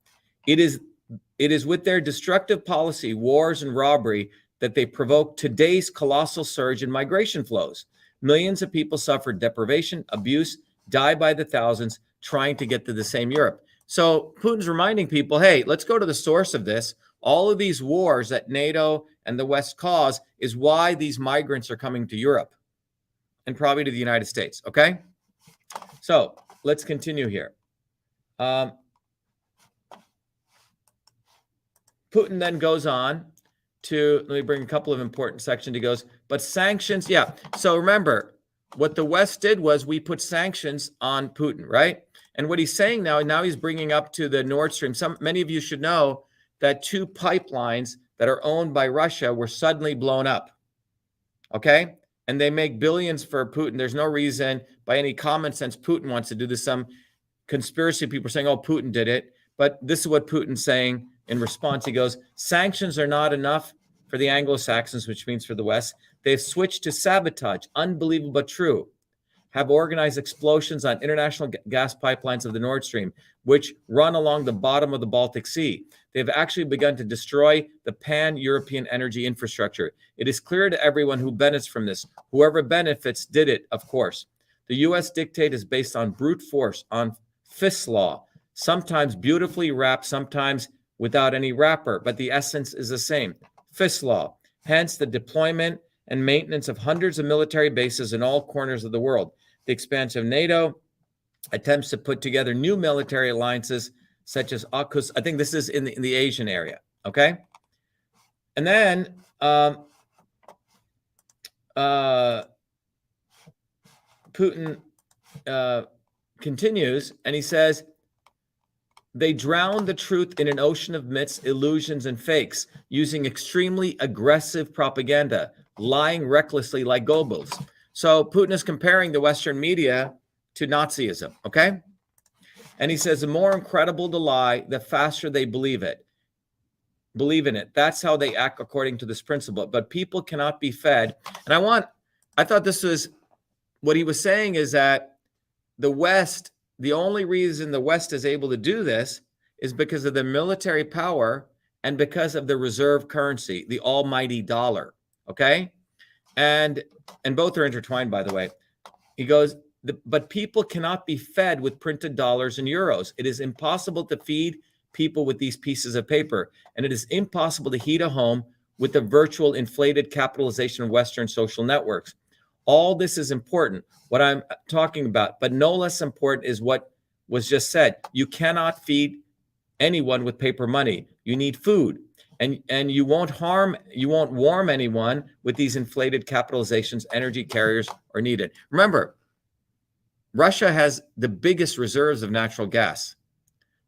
It is with their destructive policy, wars and robbery, that they provoke today's colossal surge in migration flows. Millions of people suffer deprivation, abuse, die by the thousands trying to get to the same Europe. So Putin's reminding people, hey, let's go to the source of this. All of these wars that NATO and the West cause is why these migrants are coming to Europe and probably to the United States. Okay. So let's continue here. Putin then goes on to, let me bring a couple of important sections. He goes, but sanctions, yeah. So remember, what the West did was we put sanctions on Putin, right? And what he's saying now he's bringing up to the Nord Stream. Many of you should know that 2 pipelines that are owned by Russia were suddenly blown up, okay? And they make billions for Putin. There's no reason by any common sense Putin wants to do this. Some conspiracy people are saying, oh, Putin did it. But this is what Putin's saying in response. He goes, sanctions are not enough for the Anglo-Saxons, which means for the West. They've switched to sabotage, unbelievable but true, have organized explosions on international gas pipelines of the Nord Stream, which run along the bottom of the Baltic Sea. They've actually begun to destroy the pan-European energy infrastructure. It is clear to everyone who benefits from this. Whoever benefits did it, of course. The U.S. dictate is based on brute force, on fist law, sometimes beautifully wrapped, sometimes without any wrapper, but the essence is the same, fist law. Hence the deployment and maintenance of hundreds of military bases in all corners of the world. The expansion of NATO, attempts to put together new military alliances such as AUKUS. I think this is in the Asian area, okay? And then Putin continues, and he says, they drown the truth in an ocean of myths, illusions, and fakes, using extremely aggressive propaganda, lying recklessly like Goebbels. So Putin is comparing the Western media to Nazism, okay? And he says, the more incredible the lie, the faster they believe in it. That's how they act according to this principle. But people cannot be fed. And I thought this was, what he was saying is that the West, the only reason the West is able to do this is because of the military power and because of the reserve currency, the almighty dollar, okay? And both are intertwined, by the way. He goes, but people cannot be fed with printed dollars and euros. It is impossible to feed people with these pieces of paper, and it is impossible to heat a home with the virtual inflated capitalization of Western social networks. All this is important, what I'm talking about, but no less important is what was just said. You cannot feed anyone with paper money. You need food, and you won't warm anyone with these inflated capitalizations. Energy carriers are needed. Remember, Russia has the biggest reserves of natural gas,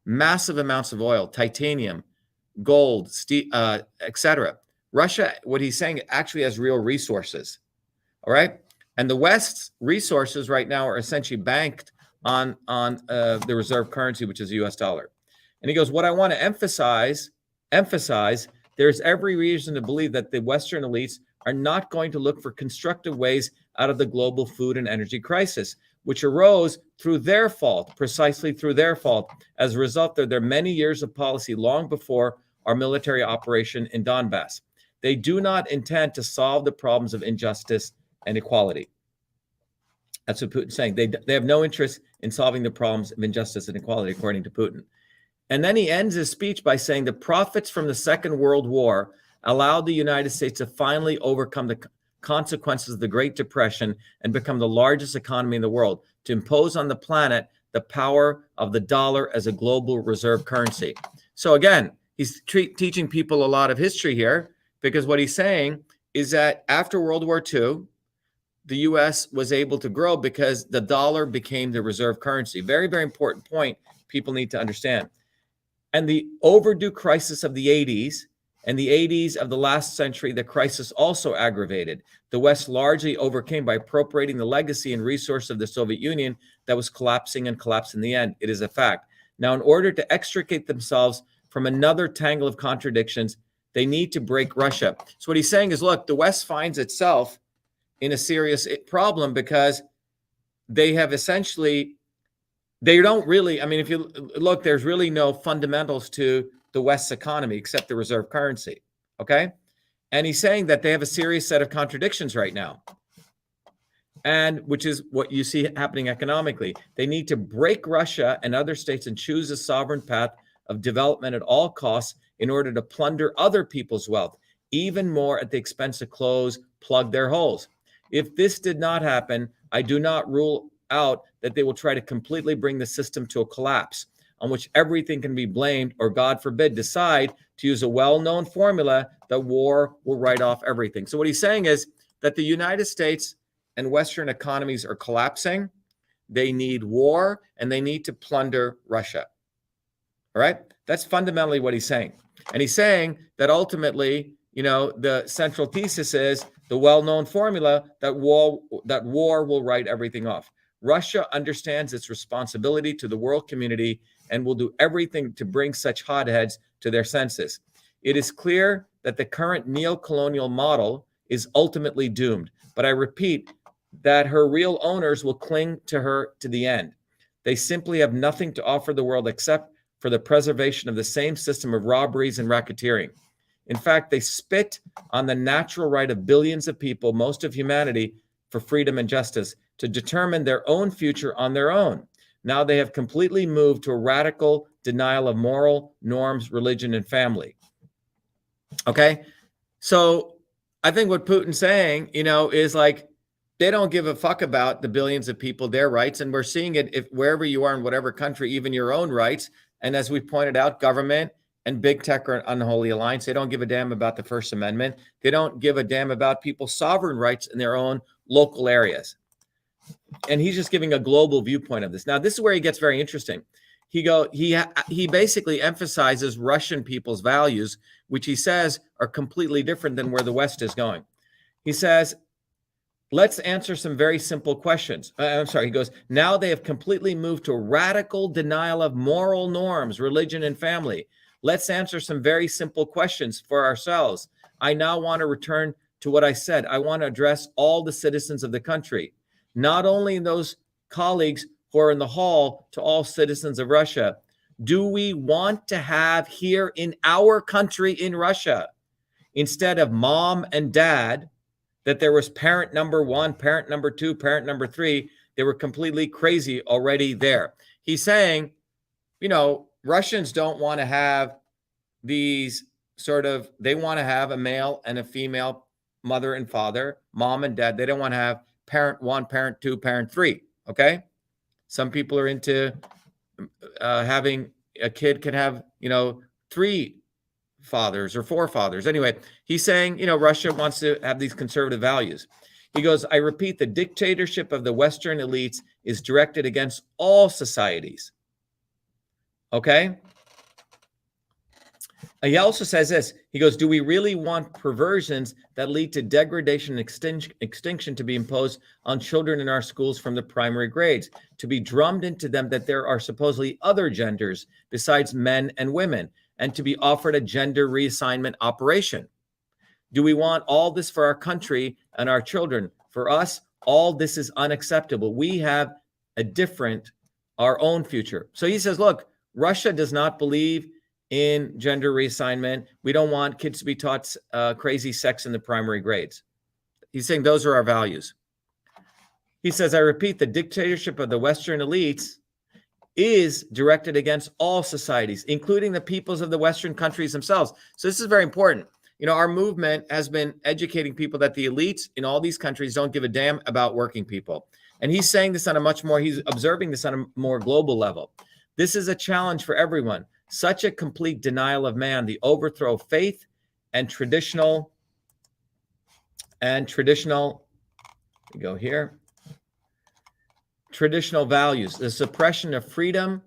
massive amounts of oil, titanium, gold, steel, etc. Russia, what he's saying, actually has real resources. All right. And the West's resources right now are essentially banked on the reserve currency, which is the US dollar. And he goes, what I want to emphasize, there's every reason to believe that the Western elites are not going to look for constructive ways out of the global food and energy crisis, which arose through their fault, precisely through their fault, as a result of their many years of policy long before our military operation in Donbass. They do not intend to solve the problems of injustice and equality. That's what Putin's saying. They have no interest in solving the problems of injustice and equality, according to Putin. And then he ends his speech by saying the profits from the Second World War allowed the United States to finally overcome the consequences of the Great Depression and become the largest economy in the world, to impose on the planet the power of the dollar as a global reserve currency. So again, he's teaching people a lot of history here, because what he's saying is that after World War II, the U.S. was able to grow because the dollar became the reserve currency. Very, very important point people need to understand. And the overdue crisis of the 80s and the 80s of the last century, the crisis also aggravated. The West largely overcame by appropriating the legacy and resource of the Soviet Union that was collapsing and collapsed in the end. It is a fact. Now, in order to extricate themselves from another tangle of contradictions, they need to break Russia. So what he's saying is, look, the West finds itself in a serious problem because they have essentially, they don't really, I mean, if you look, there's really no fundamentals to the West's economy except the reserve currency, okay? And he's saying that they have a serious set of contradictions right now. and which is what you see happening economically. They need to break Russia and other states and choose a sovereign path of development at all costs in order to plunder other people's wealth, even more at the expense of plug their holes. If this did not happen, I do not rule out that they will try to completely bring the system to a collapse on which everything can be blamed, or God forbid, decide to use a well-known formula that war will write off everything. So what he's saying is that the United States and Western economies are collapsing. They need war, and they need to plunder Russia. All right? That's fundamentally what he's saying. And he's saying that ultimately, the central thesis is the well-known formula that war will write everything off. Russia understands its responsibility to the world community and will do everything to bring such hotheads to their senses. It is clear that the current neo-colonial model is ultimately doomed. But I repeat that her real owners will cling to her to the end. They simply have nothing to offer the world except for the preservation of the same system of robberies and racketeering. In fact, they spit on the natural right of billions of people, most of humanity, for freedom and justice, to determine their own future on their own. Now they have completely moved to a radical denial of moral norms, religion, and family. Okay? So I think what Putin's saying, is like, they don't give a fuck about the billions of people, their rights. And we're seeing it wherever you are in whatever country, even your own rights. And as we pointed out, government and big tech are an unholy alliance. They don't give a damn about the First Amendment. They don't give a damn about people's sovereign rights in their own local areas. And he's just giving a global viewpoint of this. Now, this is where he gets very interesting. He basically emphasizes Russian people's values, which he says are completely different than where the West is going. He says, let's answer some very simple questions. He goes, now they have completely moved to a radical denial of moral norms, religion, and family. Let's answer some very simple questions for ourselves. I now want to return to what I said. I want to address all the citizens of the country, not only those colleagues who are in the hall, to all citizens of Russia. Do we want to have here in our country in Russia, instead of mom and dad, that there was parent number one, parent number two, parent number three? They were completely crazy already there. He's saying, Russians don't want to have these they want to have a male and a female mother and father, mom and dad. They don't want to have parent one, parent two, parent three. Okay. Some people are into having a kid can have, three fathers or four fathers. Anyway, he's saying, Russia wants to have these conservative values. He goes, I repeat, the dictatorship of the Western elites is directed against all societies. Okay. He also says this. He goes, do we really want perversions that lead to degradation and extinction to be imposed on children in our schools from the primary grades, to be drummed into them that there are supposedly other genders besides men and women, and to be offered a gender reassignment operation? Do we want all this for our country and our children? For us, all this is unacceptable. We have our own future. So he says, look, Russia does not believe in gender reassignment. We don't want kids to be taught crazy sex in the primary grades. He's saying those are our values. He says, I repeat, the dictatorship of the Western elites is directed against all societies, including the peoples of the Western countries themselves. So this is very important. Our movement has been educating people that the elites in all these countries don't give a damn about working people. And he's saying this on he's observing this on a more global level. This is a challenge for everyone. Such a complete denial of man, the overthrow of faith and traditional, we go here, traditional values. The suppression of freedom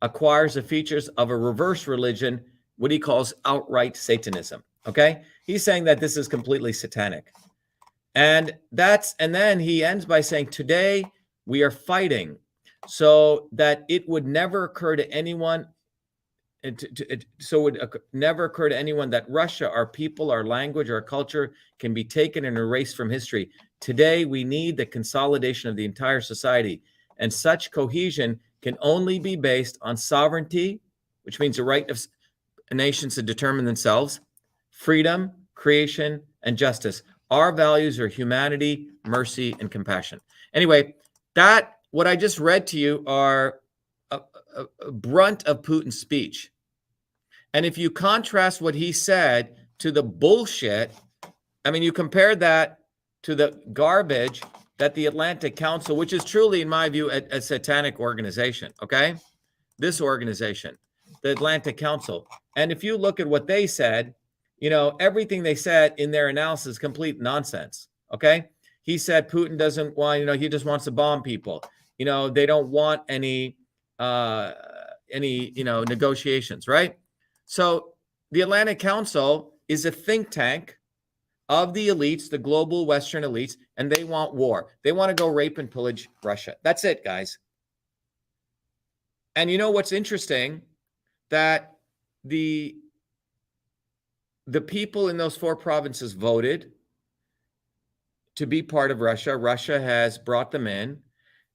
acquires the features of a reverse religion, what he calls outright Satanism. Okay? He's saying that this is completely satanic. And then he ends by saying, today we are fighting so that it would never occur to anyone that Russia, our people, our language, our culture can be taken and erased from history. Today, we need the consolidation of the entire society. And such cohesion can only be based on sovereignty, which means the right of nations to determine themselves, freedom, creation, and justice. Our values are humanity, mercy, and compassion. Anyway, what I just read to you are a brunt of Putin's speech. And if you contrast what he said to the bullshit, I mean, you compare that to the garbage that the Atlantic Council, which is truly, in my view, a satanic organization, okay? This organization, the Atlantic Council. And if you look at what they said, everything they said in their analysis is complete nonsense, okay? He said Putin doesn't want, he just wants to bomb people. They don't want any negotiations, right? So the Atlantic Council is a think tank of the elites, the global Western elites, and they want war. They want to go rape and pillage Russia. That's it, guys. And you know what's interesting? That the people in those 4 provinces voted to be part of Russia. Russia has brought them in.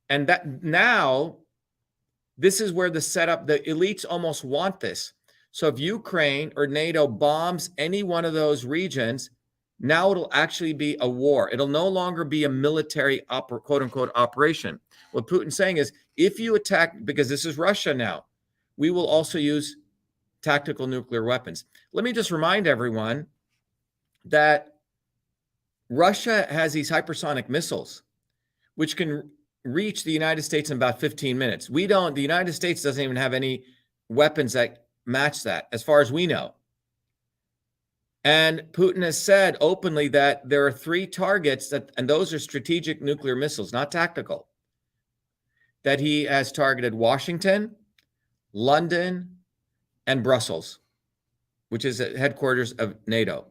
And that now, this is where the setup, the elites almost want this. So if Ukraine or NATO bombs any one of those regions, now it'll actually be a war. It'll no longer be a military quote unquote operation. What Putin's saying is, if you attack, because this is Russia now, we will also use tactical nuclear weapons. Let me just remind everyone that Russia has these hypersonic missiles, which can reach the United States in about 15 minutes. The United States doesn't even have any weapons that match that, as far as we know. And Putin has said openly that there are 3 targets and those are strategic nuclear missiles, not tactical, that he has targeted: Washington, London, and Brussels, which is the headquarters of NATO.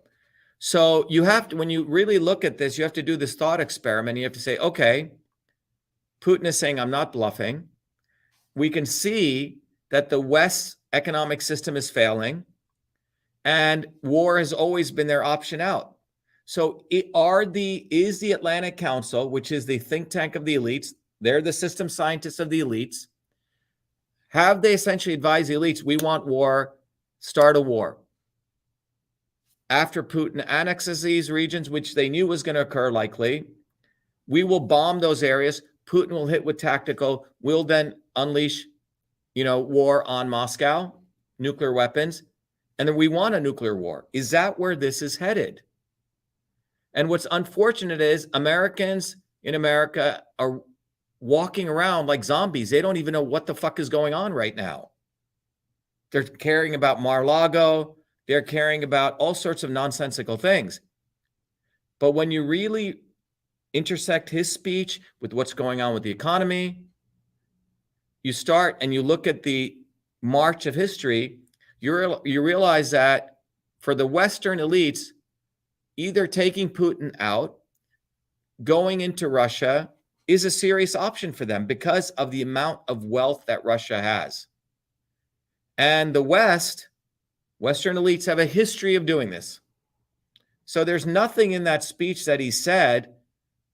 So you have to, when you really look at this, you have to do this thought experiment. You have to say, okay, Putin is saying, I'm not bluffing. We can see that the West's economic system is failing, and war has always been their option out. So is the Atlantic Council, which is the think tank of the elites, they're the system scientists of the elites, have they essentially advised the elites, we want war, start a war? After Putin annexes these regions, which they knew was going to occur likely, we will bomb those areas. Putin will hit with tactical. We'll then unleash, war on Moscow, nuclear weapons. And then we want a nuclear war. Is that where this is headed? And what's unfortunate is Americans in America are walking around like zombies. They don't even know what the fuck is going on right now. They're caring about Mar-a-Lago. They're caring about all sorts of nonsensical things. But when you really intersect his speech with what's going on with the economy, you start and you look at the march of history, you realize that for the Western elites, either taking Putin out, going into Russia, is a serious option for them because of the amount of wealth that Russia has. And the Western elites have a history of doing this. So there's nothing in that speech that he said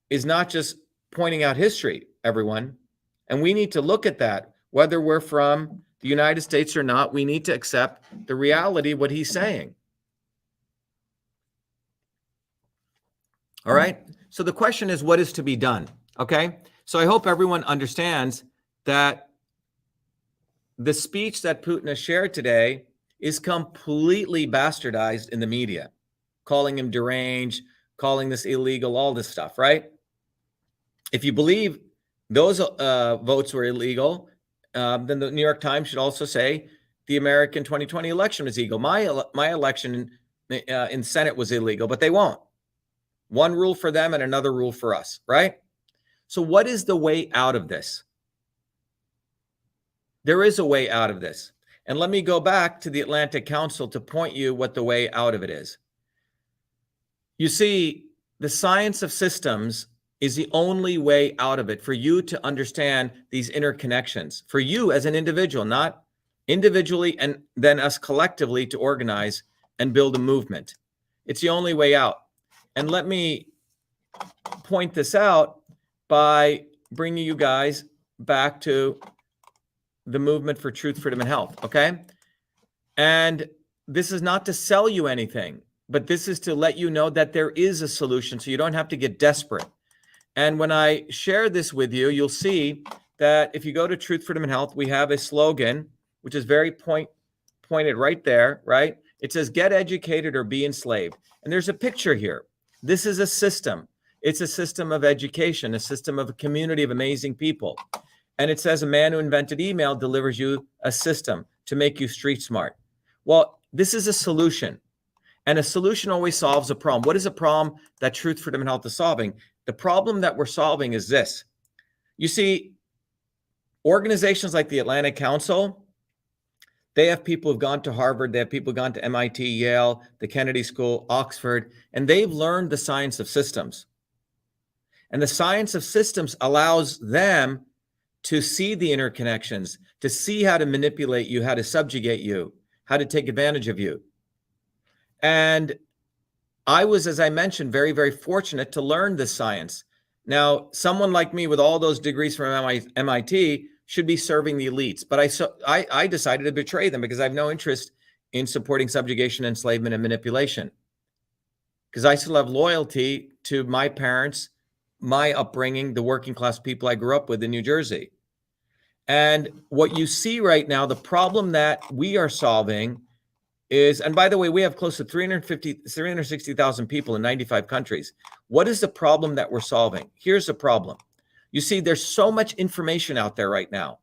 is not just pointing out history, everyone. And we need to look at that, whether we're from the United States or not. We need to accept the reality of what he's saying. All right. So the question is, what is to be done? Okay. So I hope everyone understands that the speech that Putin has shared today is completely bastardized in the media, calling him deranged, calling this illegal, all this stuff, right? If you believe those votes were illegal, then the New York Times should also say the American 2020 election was illegal. My election in Senate was illegal, but they won't. One rule for them and another rule for us, right? So what is the way out of this? There is a way out of this. And let me go back to the Atlantic Council to point you what the way out of it is. You see, the science of systems is the only way out of it for you to understand these interconnections, for you as an individual, not individually and then us collectively to organize and build a movement. It's the only way out. And let me point this out by bringing you guys back to the movement for truth, freedom, and health, okay? And this is not to sell you anything. but this is to let you know that there is a solution so you don't have to get desperate. And when I share this with you, you'll see that if you go to Truth, Freedom, and Health, we have a slogan, which is very pointed right there, right? It says, get educated or be enslaved. And there's a picture here. This is a system. It's a system of education, a system of a community of amazing people. And it says a man who invented email delivers you a system to make you street smart. Well, this is a solution. And a solution always solves a problem. What is a problem that Truth, Freedom, and Health is solving? The problem that we're solving is this. You see, organizations like the Atlantic Council, they have people who've gone to Harvard, they have people who've gone to MIT, Yale, the Kennedy School, Oxford, and they've learned the science of systems. And the science of systems allows them to see the interconnections, to see how to manipulate you, how to subjugate you, how to take advantage of you. And I was, as I mentioned, very, very fortunate to learn this science. Now, someone like me with all those degrees from MIT should be serving the elites, but I decided to betray them because I have no interest in supporting subjugation, enslavement, and manipulation. Because I still have loyalty to my parents, my upbringing, the working class people I grew up with in New Jersey. And what you see right now, the problem that we are solving is, and by the way, we have close to 360,000 people in 95 countries. What is the problem that we're solving? Here's the problem. You see, there's so much information out there right now,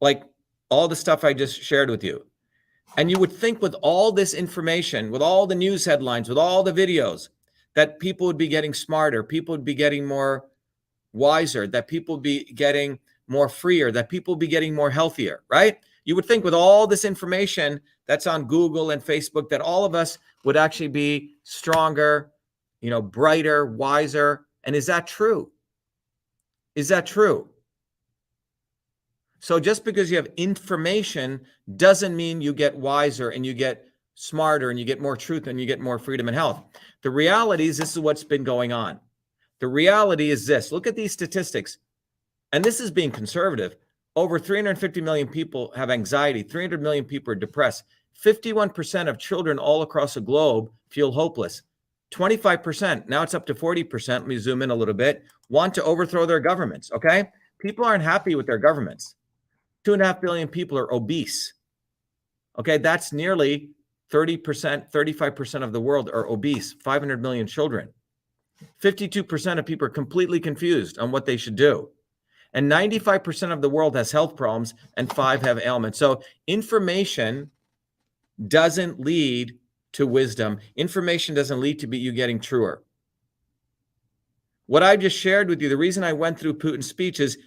like all the stuff I just shared with you. And you would think with all this information, with all the news headlines, with all the videos, that people would be getting smarter, people would be getting more wiser, that people would be getting more freer, that people would be getting more healthier, right? You would think with all this information that's on Google and Facebook that all of us would actually be stronger, brighter, wiser. And is that true? Is that true? So just because you have information doesn't mean you get wiser and you get smarter and you get more truth and you get more freedom and health. The reality is this is what's been going on. The reality is this. Look at these statistics. And this is being conservative. Over 350 million people have anxiety. 300 million people are depressed. 51% of children all across the globe feel hopeless. 25%, now it's up to 40%, let me zoom in a little bit, want to overthrow their governments, okay? People aren't happy with their governments. 2.5 billion people are obese. Okay, that's nearly 30%, 35% of the world are obese, 500 million children. 52% of people are completely confused on what they should do. And 95% of the world has health problems and 5 have ailments. So information doesn't lead to wisdom. Information doesn't lead to you getting truer. What I just shared with you, the reason I went through Putin's speech is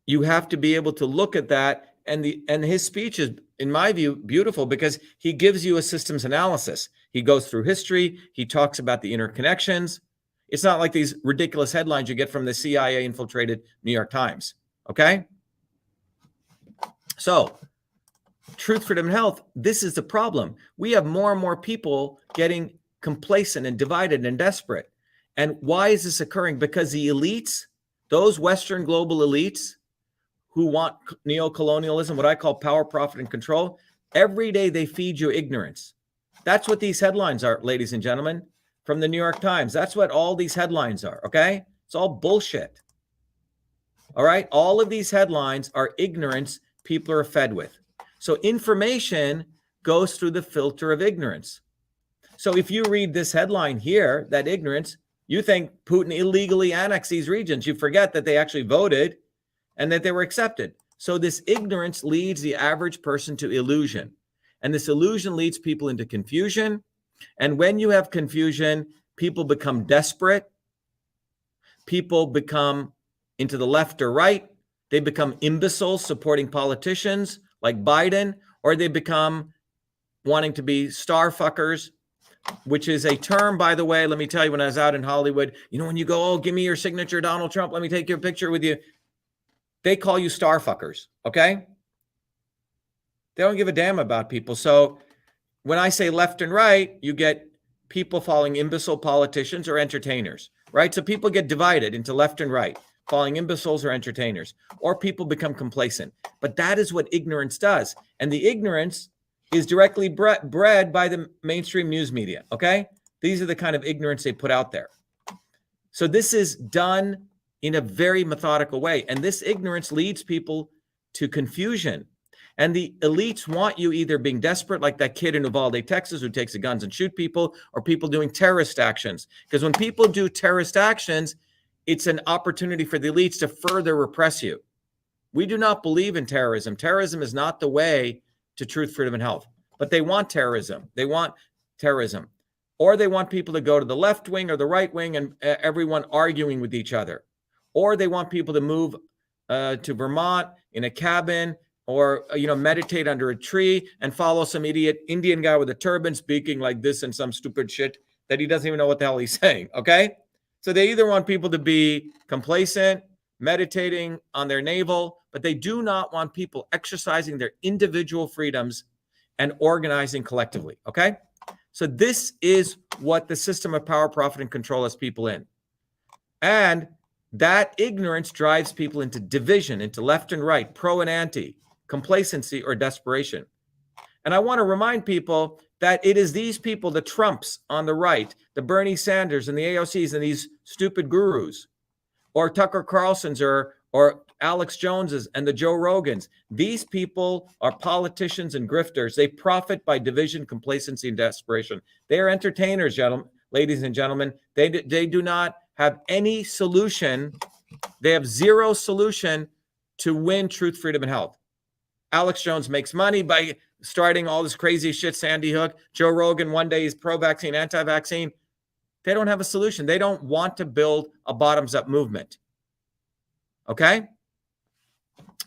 you have to be able to look at that. And his speech is, in my view, beautiful because he gives you a systems analysis. He goes through history. He talks about the interconnections. It's not like these ridiculous headlines you get from the CIA infiltrated New York Times. Okay? So, Truth, Freedom, and Health, this is the problem. We have more and more people getting complacent and divided and desperate. And why is this occurring? Because the elites, those Western global elites who want neocolonialism, what I call power, profit, and control, every day they feed you ignorance. That's what these headlines are, ladies and gentlemen, from the New York Times. That's what all these headlines are, okay? It's all bullshit. All right? All of these headlines are ignorance people are fed with. So information goes through the filter of ignorance. So if you read this headline here, that ignorance, you think Putin illegally annexed these regions. You forget that they actually voted and that they were accepted. So this ignorance leads the average person to illusion. And this illusion leads people into confusion. And when you have confusion, people become desperate. People become into the left or right. They become imbeciles supporting politicians like Biden, or they become wanting to be star fuckers, which is a term, by the way, let me tell you, when I was out in Hollywood, when you go, oh, give me your signature, Donald Trump, let me take your picture with you. They call you star fuckers, okay? They don't give a damn about people. So when I say left and right, you get people following imbecile politicians or entertainers, right? So people get divided into left and right, following imbeciles or entertainers, or people become complacent. But that is what ignorance does. And the ignorance is directly bred by the mainstream news media, okay? These are the kind of ignorance they put out there. So this is done in a very methodical way. And this ignorance leads people to confusion. And the elites want you either being desperate, like that kid in Uvalde, Texas, who takes the guns and shoot people, or people doing terrorist actions. Because when people do terrorist actions, it's an opportunity for the elites to further repress you. We do not believe in terrorism. Terrorism is not the way to truth, freedom, and health. But they want terrorism. They want terrorism. Or they want people to go to the left wing or the right wing and everyone arguing with each other. Or they want people to move to Vermont in a cabin or, meditate under a tree and follow some idiot Indian guy with a turban speaking like this and some stupid shit that he doesn't even know what the hell he's saying, okay? So they either want people to be complacent, meditating on their navel, but they do not want people exercising their individual freedoms and organizing collectively, okay? So this is what the system of power, profit, and control has people in. And that ignorance drives people into division, into left and right, pro and anti, complacency or desperation. And I want to remind people that it is these people, the Trumps on the right, the Bernie Sanders and the AOCs and these stupid gurus, or Tucker Carlson's or Alex Jones's and the Joe Rogans. These people are politicians and grifters. They profit by division, complacency, and desperation. They are entertainers, ladies and gentlemen. They do not have any solution. They have zero solution to win truth, freedom, and health. Alex Jones makes money by starting all this crazy shit, Sandy Hook. Joe Rogan, one day he's pro-vaccine, anti-vaccine. They don't have a solution. They don't want to build a bottoms-up movement. Okay?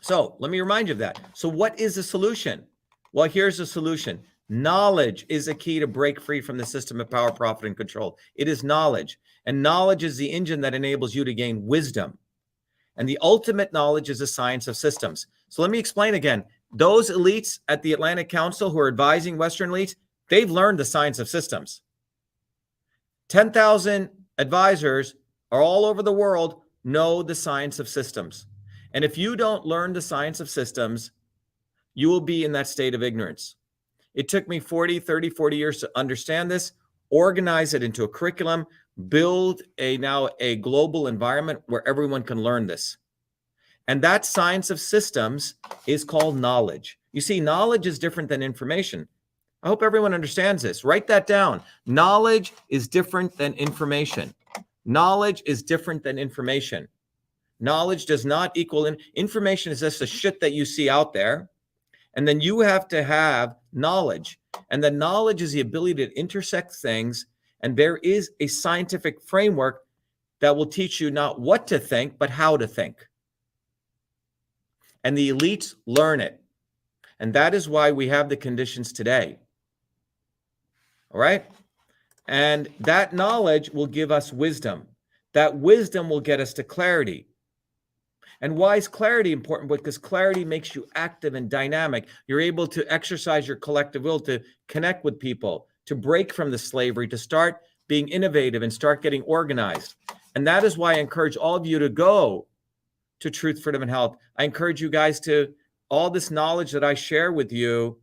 So let me remind you of that. So what is the solution? Well, here's the solution. Knowledge is a key to break free from the system of power, profit, and control. It is knowledge. And knowledge is the engine that enables you to gain wisdom. And the ultimate knowledge is the science of systems. So let me explain again. Those elites at the Atlantic Council who are advising Western elites, they've learned the science of systems. 10,000 advisors are all over the world know the science of systems. And if you don't learn the science of systems, you will be in that state of ignorance. It took me 40 years to understand this, organize it into a curriculum, build now a global environment where everyone can learn this. And that science of systems is called knowledge. You see, knowledge is different than information. I hope everyone understands this. Write that down. Knowledge is different than information. Knowledge is different than information. Knowledge does not equal information is just the shit that you see out there. And then you have to have knowledge. And the knowledge is the ability to intersect things. And there is a scientific framework that will teach you not what to think, but how to think. And the elites learn it. And that is why we have the conditions today. All right? And that knowledge will give us wisdom. That wisdom will get us to clarity. And why is clarity important? Because clarity makes you active and dynamic. You're able to exercise your collective will to connect with people, to break from the slavery, to start being innovative and start getting organized. And that is why I encourage all of you to go to Truth, Freedom, and Health. I encourage you guys to, all this knowledge that I share with you,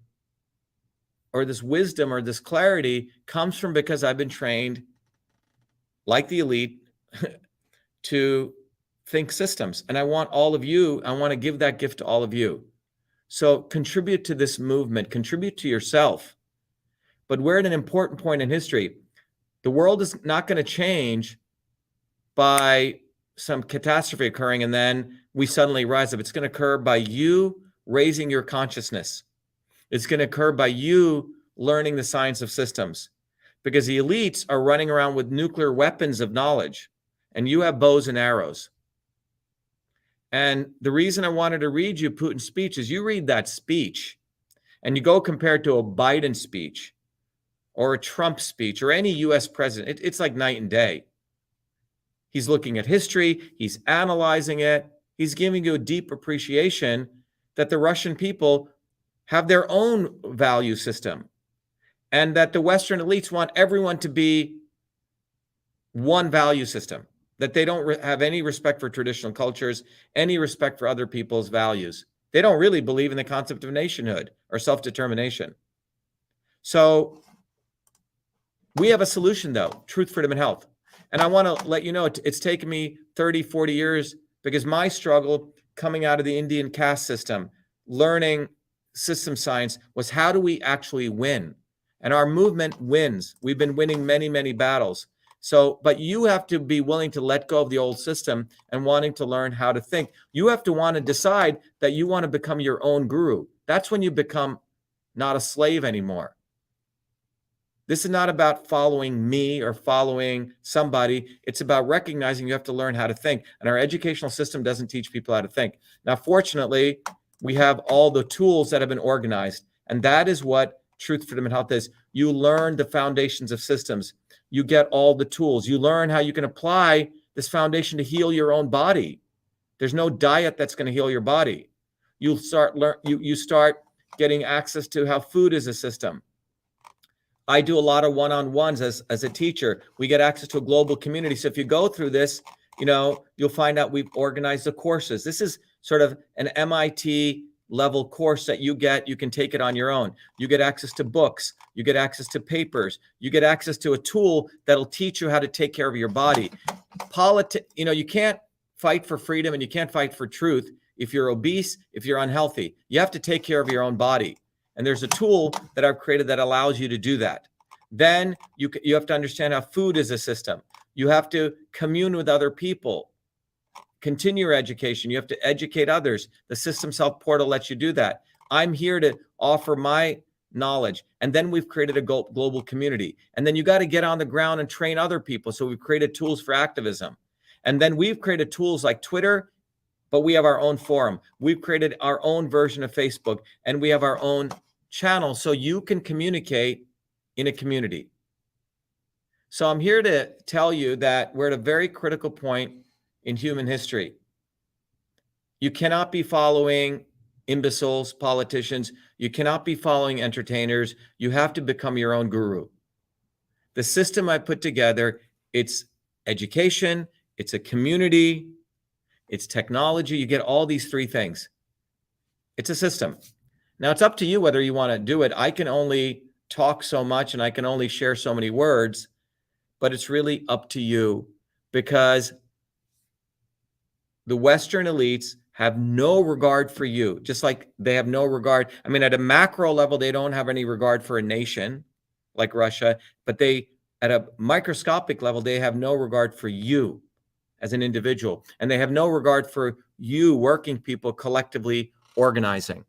or this wisdom or this clarity, comes from because I've been trained, like the elite, to think systems. And I want all of you, I want to give that gift to all of you. So contribute to this movement, contribute to yourself. But we're at an important point in history. The world is not going to change by some catastrophe occurring and then we suddenly rise up. It's going to occur by you raising your consciousness. It's going to occur by you learning the science of systems, because the elites are running around with nuclear weapons of knowledge and you have bows and arrows. And the reason I wanted to read you Putin's speech is you read that speech and you go compare it to a Biden speech or a Trump speech or any US president. It's like night and day. He's looking at history. He's analyzing it. He's giving you a deep appreciation that the Russian people have their own value system and that the Western elites want everyone to be one value system, that they don't have any respect for traditional cultures, any respect for other people's values. They don't really believe in the concept of nationhood or self-determination. So we have a solution though, truth, freedom, and health. And I want to let you know, it's taken me 30, 40 years because my struggle coming out of the Indian caste system, learning system science, was how do we actually win? And our movement wins. We've been winning many, many battles. So, but you have to be willing to let go of the old system and wanting to learn how to think. You have to want to decide that you want to become your own guru. That's when you become not a slave anymore. This is not about following me or following somebody. It's about recognizing you have to learn how to think. And our educational system doesn't teach people how to think. Now, fortunately, we have all the tools that have been organized. And that is what truth, freedom, and health is. You learn the foundations of systems. You get all the tools. You learn how you can apply this foundation to heal your own body. There's no diet that's going to heal your body. You start getting access to how food is a system. I do a lot of one-on-ones as a teacher. We get access to a global community. So if you go through this, you'll find out we've organized the courses. This is sort of an MIT level course that you get. You can take it on your own. You get access to books. You get access to papers. You get access to a tool that'll teach you how to take care of your body. You can't fight for freedom and you can't fight for truth if you're obese, if you're unhealthy. You have to take care of your own body. And there's a tool that I've created that allows you to do that. Then you have to understand how food is a system. You have to commune with other people. Continue your education. You have to educate others. The Systems Health Portal lets you do that. I'm here to offer my knowledge. And then we've created a global community. And then you got to get on the ground and train other people. So we've created tools for activism. And then we've created tools like Twitter, but we have our own forum. We've created our own version of Facebook, and we have our own channel so you can communicate in a community. So I'm here to tell you that we're at a very critical point in human history. You cannot be following imbeciles, politicians. You cannot be following entertainers. You have to become your own guru. The system I put together, it's education, it's a community, it's technology. You get all these three things. It's a system. Now, it's up to you whether you want to do it. I can only talk so much and I can only share so many words, but it's really up to you because the Western elites have no regard for you, just like they have no regard. I mean, at a macro level, they don't have any regard for a nation like Russia, but at a microscopic level, they have no regard for you as an individual. And they have no regard for you working people collectively organizing.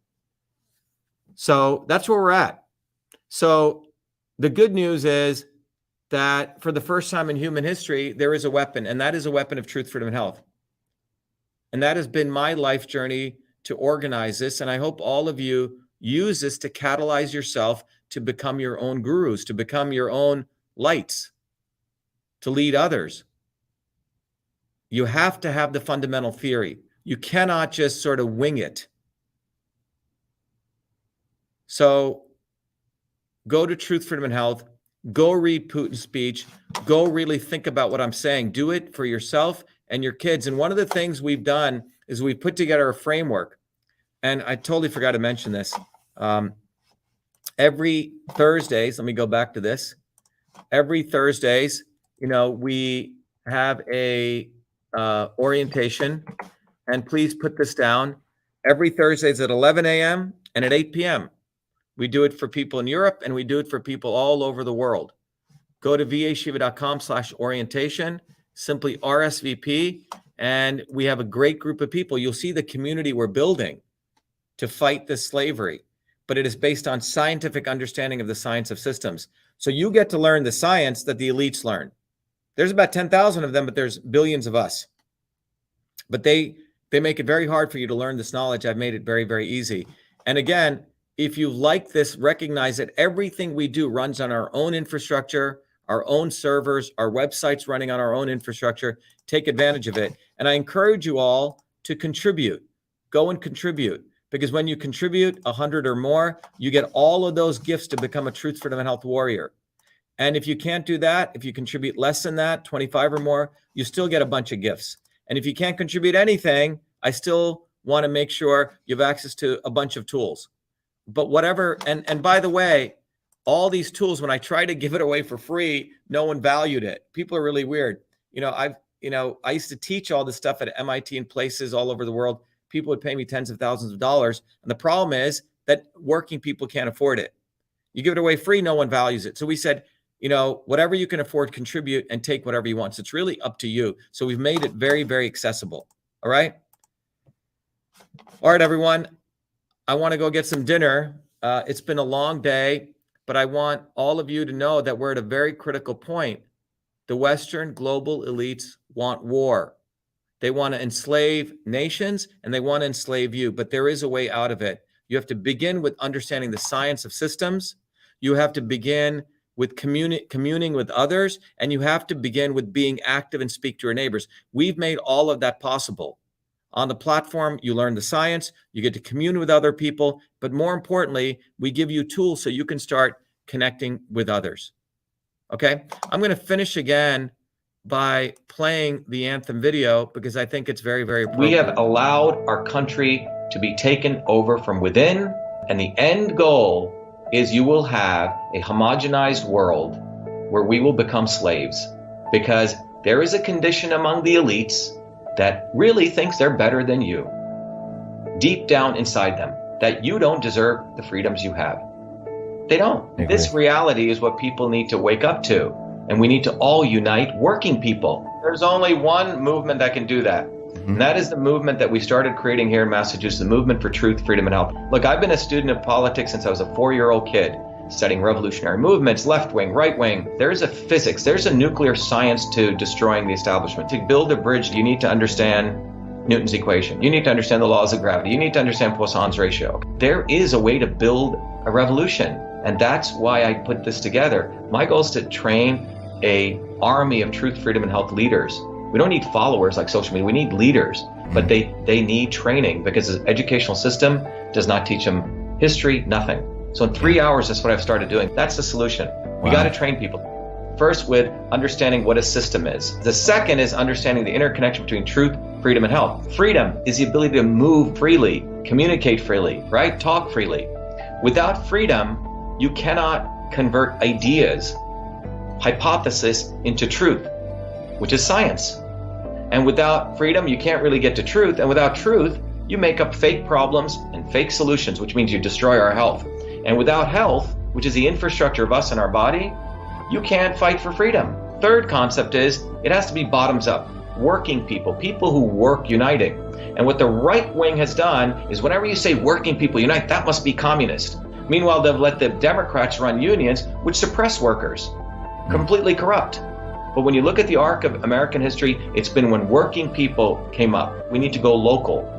So that's where we're at. So the good news is that for the first time in human history, there is a weapon, and that is a weapon of truth, freedom, and health. And that has been my life journey to organize this. And I hope all of you use this to catalyze yourself to become your own gurus, to become your own lights, to lead others. You have to have the fundamental theory. You cannot just sort of wing it. So go to Truth, Freedom, and Health. Go read Putin's speech. Go really think about what I'm saying. Do it for yourself and your kids. And one of the things we've done is we've put together a framework. And I totally forgot to mention this. Every Thursdays, let me go back to this. Every Thursdays, we have a orientation. And please put this down. Every Thursdays at 11 a.m. and at 8 p.m. We do it for people in Europe and we do it for people all over the world. Go to vashiva.com/orientation, simply RSVP, and we have a great group of people. You'll see the community we're building to fight this slavery, but it is based on scientific understanding of the science of systems. So you get to learn the science that the elites learn. There's about 10,000 of them, but there's billions of us. But they make it very hard for you to learn this knowledge. I've made it very, very easy. And again, if you like this, recognize that everything we do runs on our own infrastructure, our own servers, our websites running on our own infrastructure. Take advantage of it. And I encourage you all to contribute. Go and contribute. Because when you contribute 100 or more, you get all of those gifts to become a Truth, Freedom, and Health warrior. And if you can't do that, if you contribute less than that, 25 or more, you still get a bunch of gifts. And if you can't contribute anything, I still want to make sure you have access to a bunch of tools. But whatever, and by the way, all these tools, when I tried to give it away for free, no one valued it. People are really weird. I used to teach all this stuff at MIT and places all over the world. People would pay me tens of thousands of dollars. And the problem is that working people can't afford it. You give it away free, no one values it. So we said, whatever you can afford, contribute and take whatever you want. So it's really up to you. So we've made it very, very accessible. All right. All right, everyone. I want to go get some dinner. It's been a long day, but I want all of you to know that we're at a very critical point. The Western global elites want war. They want to enslave nations and they want to enslave you, but there is a way out of it. You have to begin with understanding the science of systems. You have to begin with communing with others, and you have to begin with being active and speak to your neighbors. We've made all of that possible. On the platform, you learn the science, you get to commune with other people, but more importantly, we give you tools so you can start connecting with others. Okay, I'm going to finish again by playing the anthem video because I think it's very, very appropriate. We have allowed our country to be taken over from within, and the end goal is you will have a homogenized world where we will become slaves, because there is a condition among the elites that really thinks they're better than you, deep down inside them, that you don't deserve the freedoms you have. They don't. This reality is what people need to wake up to, and we need to all unite working people. There's only one movement that can do that. And that is the movement that we started creating here in Massachusetts, the movement for truth, freedom, and health. Look, I've been a student of politics since I was a 4-year-old kid, studying revolutionary movements, left wing, right wing. There's a physics, there's a nuclear science to destroying the establishment. To build a bridge, you need to understand Newton's equation. You need to understand the laws of gravity. You need to understand Poisson's ratio. There is a way to build a revolution, and that's why I put this together. My goal is to train an army of truth, freedom, and health leaders. We don't need followers like social media. We need leaders, but they need training, because the educational system does not teach them history, nothing. So in 3 hours, that's what I've started doing. That's the solution. We got to train people. First, with understanding what a system is. The second is understanding the interconnection between truth, freedom, and health. Freedom is the ability to move freely, communicate freely, right? Talk freely. Without freedom, you cannot convert ideas, hypothesis into truth, which is science. And without freedom, you can't really get to truth. And without truth, you make up fake problems and fake solutions, which means you destroy our health. And without health, which is the infrastructure of us and our body, you can't fight for freedom. Third concept is it has to be bottoms up. Working people, people who work uniting. And what the right wing has done is whenever you say working people unite, that must be communist. Meanwhile, they've let the Democrats run unions, which suppress workers. Completely corrupt. But when you look at the arc of American history, it's been when working people came up. We need to go local.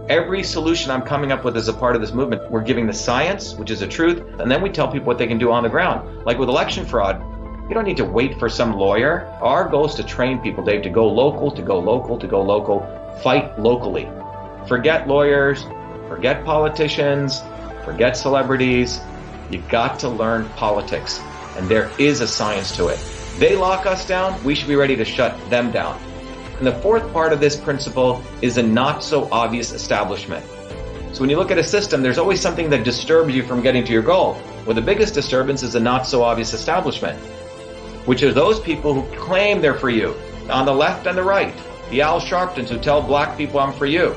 Every solution I'm coming up with as a part of this movement, we're giving the science, which is the truth, and then we tell people what they can do on the ground. Like with election fraud, you don't need to wait for some lawyer. Our goal is to train people, Dave, to go local, to go local, to go local, fight locally. Forget lawyers, forget politicians, forget celebrities. You got to learn politics, and there is a science to it. They lock us down, we should be ready to shut them down. And the fourth part of this principle is a not so obvious establishment. So when you look at a system, there's always something that disturbs you from getting to your goal. Well, the biggest disturbance is a not so obvious establishment, which are those people who claim they're for you, on the left and the right. The Al Sharptons who tell black people I'm for you.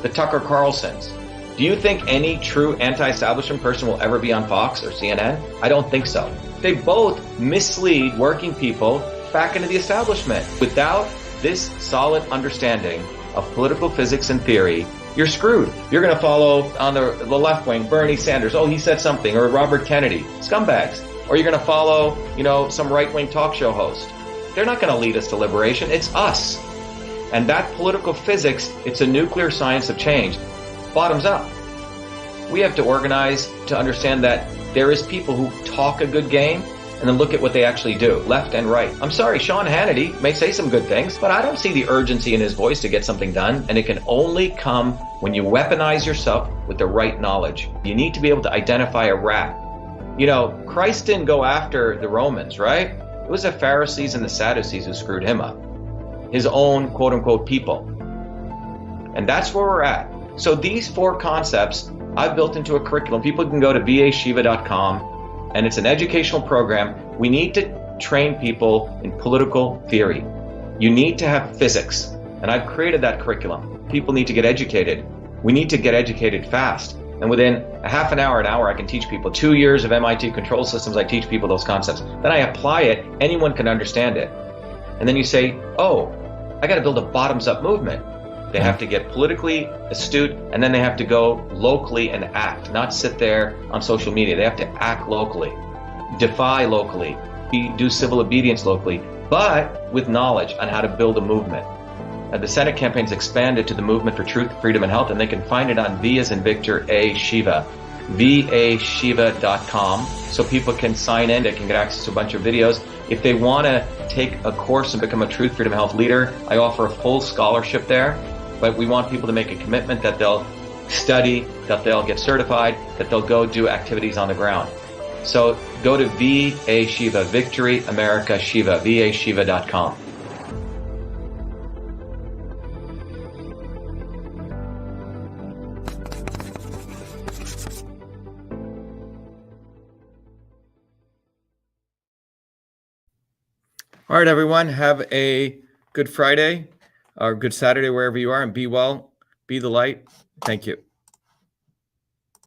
The Tucker Carlsons. Do you think any true anti-establishment person will ever be on Fox or CNN? I don't think so. They both mislead working people back into the establishment. Without this solid understanding of political physics and theory, you're screwed. You're going to follow on the left wing, Bernie Sanders. Oh, he said something. Or Robert Kennedy. Scumbags. Or you're going to follow, some right-wing talk show host. They're not going to lead us to liberation. It's us. And that political physics, it's a nuclear science of change. Bottoms up. We have to organize to understand that there is people who talk a good game and then look at what they actually do, left and right. I'm sorry, Sean Hannity may say some good things, but I don't see the urgency in his voice to get something done. And it can only come when you weaponize yourself with the right knowledge. You need to be able to identify a rat. Christ didn't go after the Romans, right? It was the Pharisees and the Sadducees who screwed him up. His own quote unquote people. And that's where we're at. So these 4 concepts I've built into a curriculum. People can go to vashiva.com and it's an educational program. We need to train people in political theory. You need to have physics, and I've created that curriculum. People need to get educated. We need to get educated fast. And within a half an hour, I can teach people 2 years of MIT control systems. I teach people those concepts. Then I apply it. Anyone can understand it. And then you say, oh, I got to build a bottoms-up movement. They have to get politically astute, and then they have to go locally and act, not sit there on social media. They have to act locally, defy locally, do civil obedience locally, but with knowledge on how to build a movement. The Senate campaign's expanded to the Movement for Truth, Freedom, and Health, and they can find it on V as in Victor, A, Shiva, vashiva.com, so people can sign in. They can get access to a bunch of videos. If they want to take a course and become a Truth, Freedom, and Health leader, I offer a full scholarship there, but we want people to make a commitment that they'll study, that they'll get certified, that they'll go do activities on the ground. So go to VA Shiva, Victory America Shiva, vashiva.com. All right, everyone, have a good Friday or good Saturday, wherever you are, and be well, be the light. Thank you.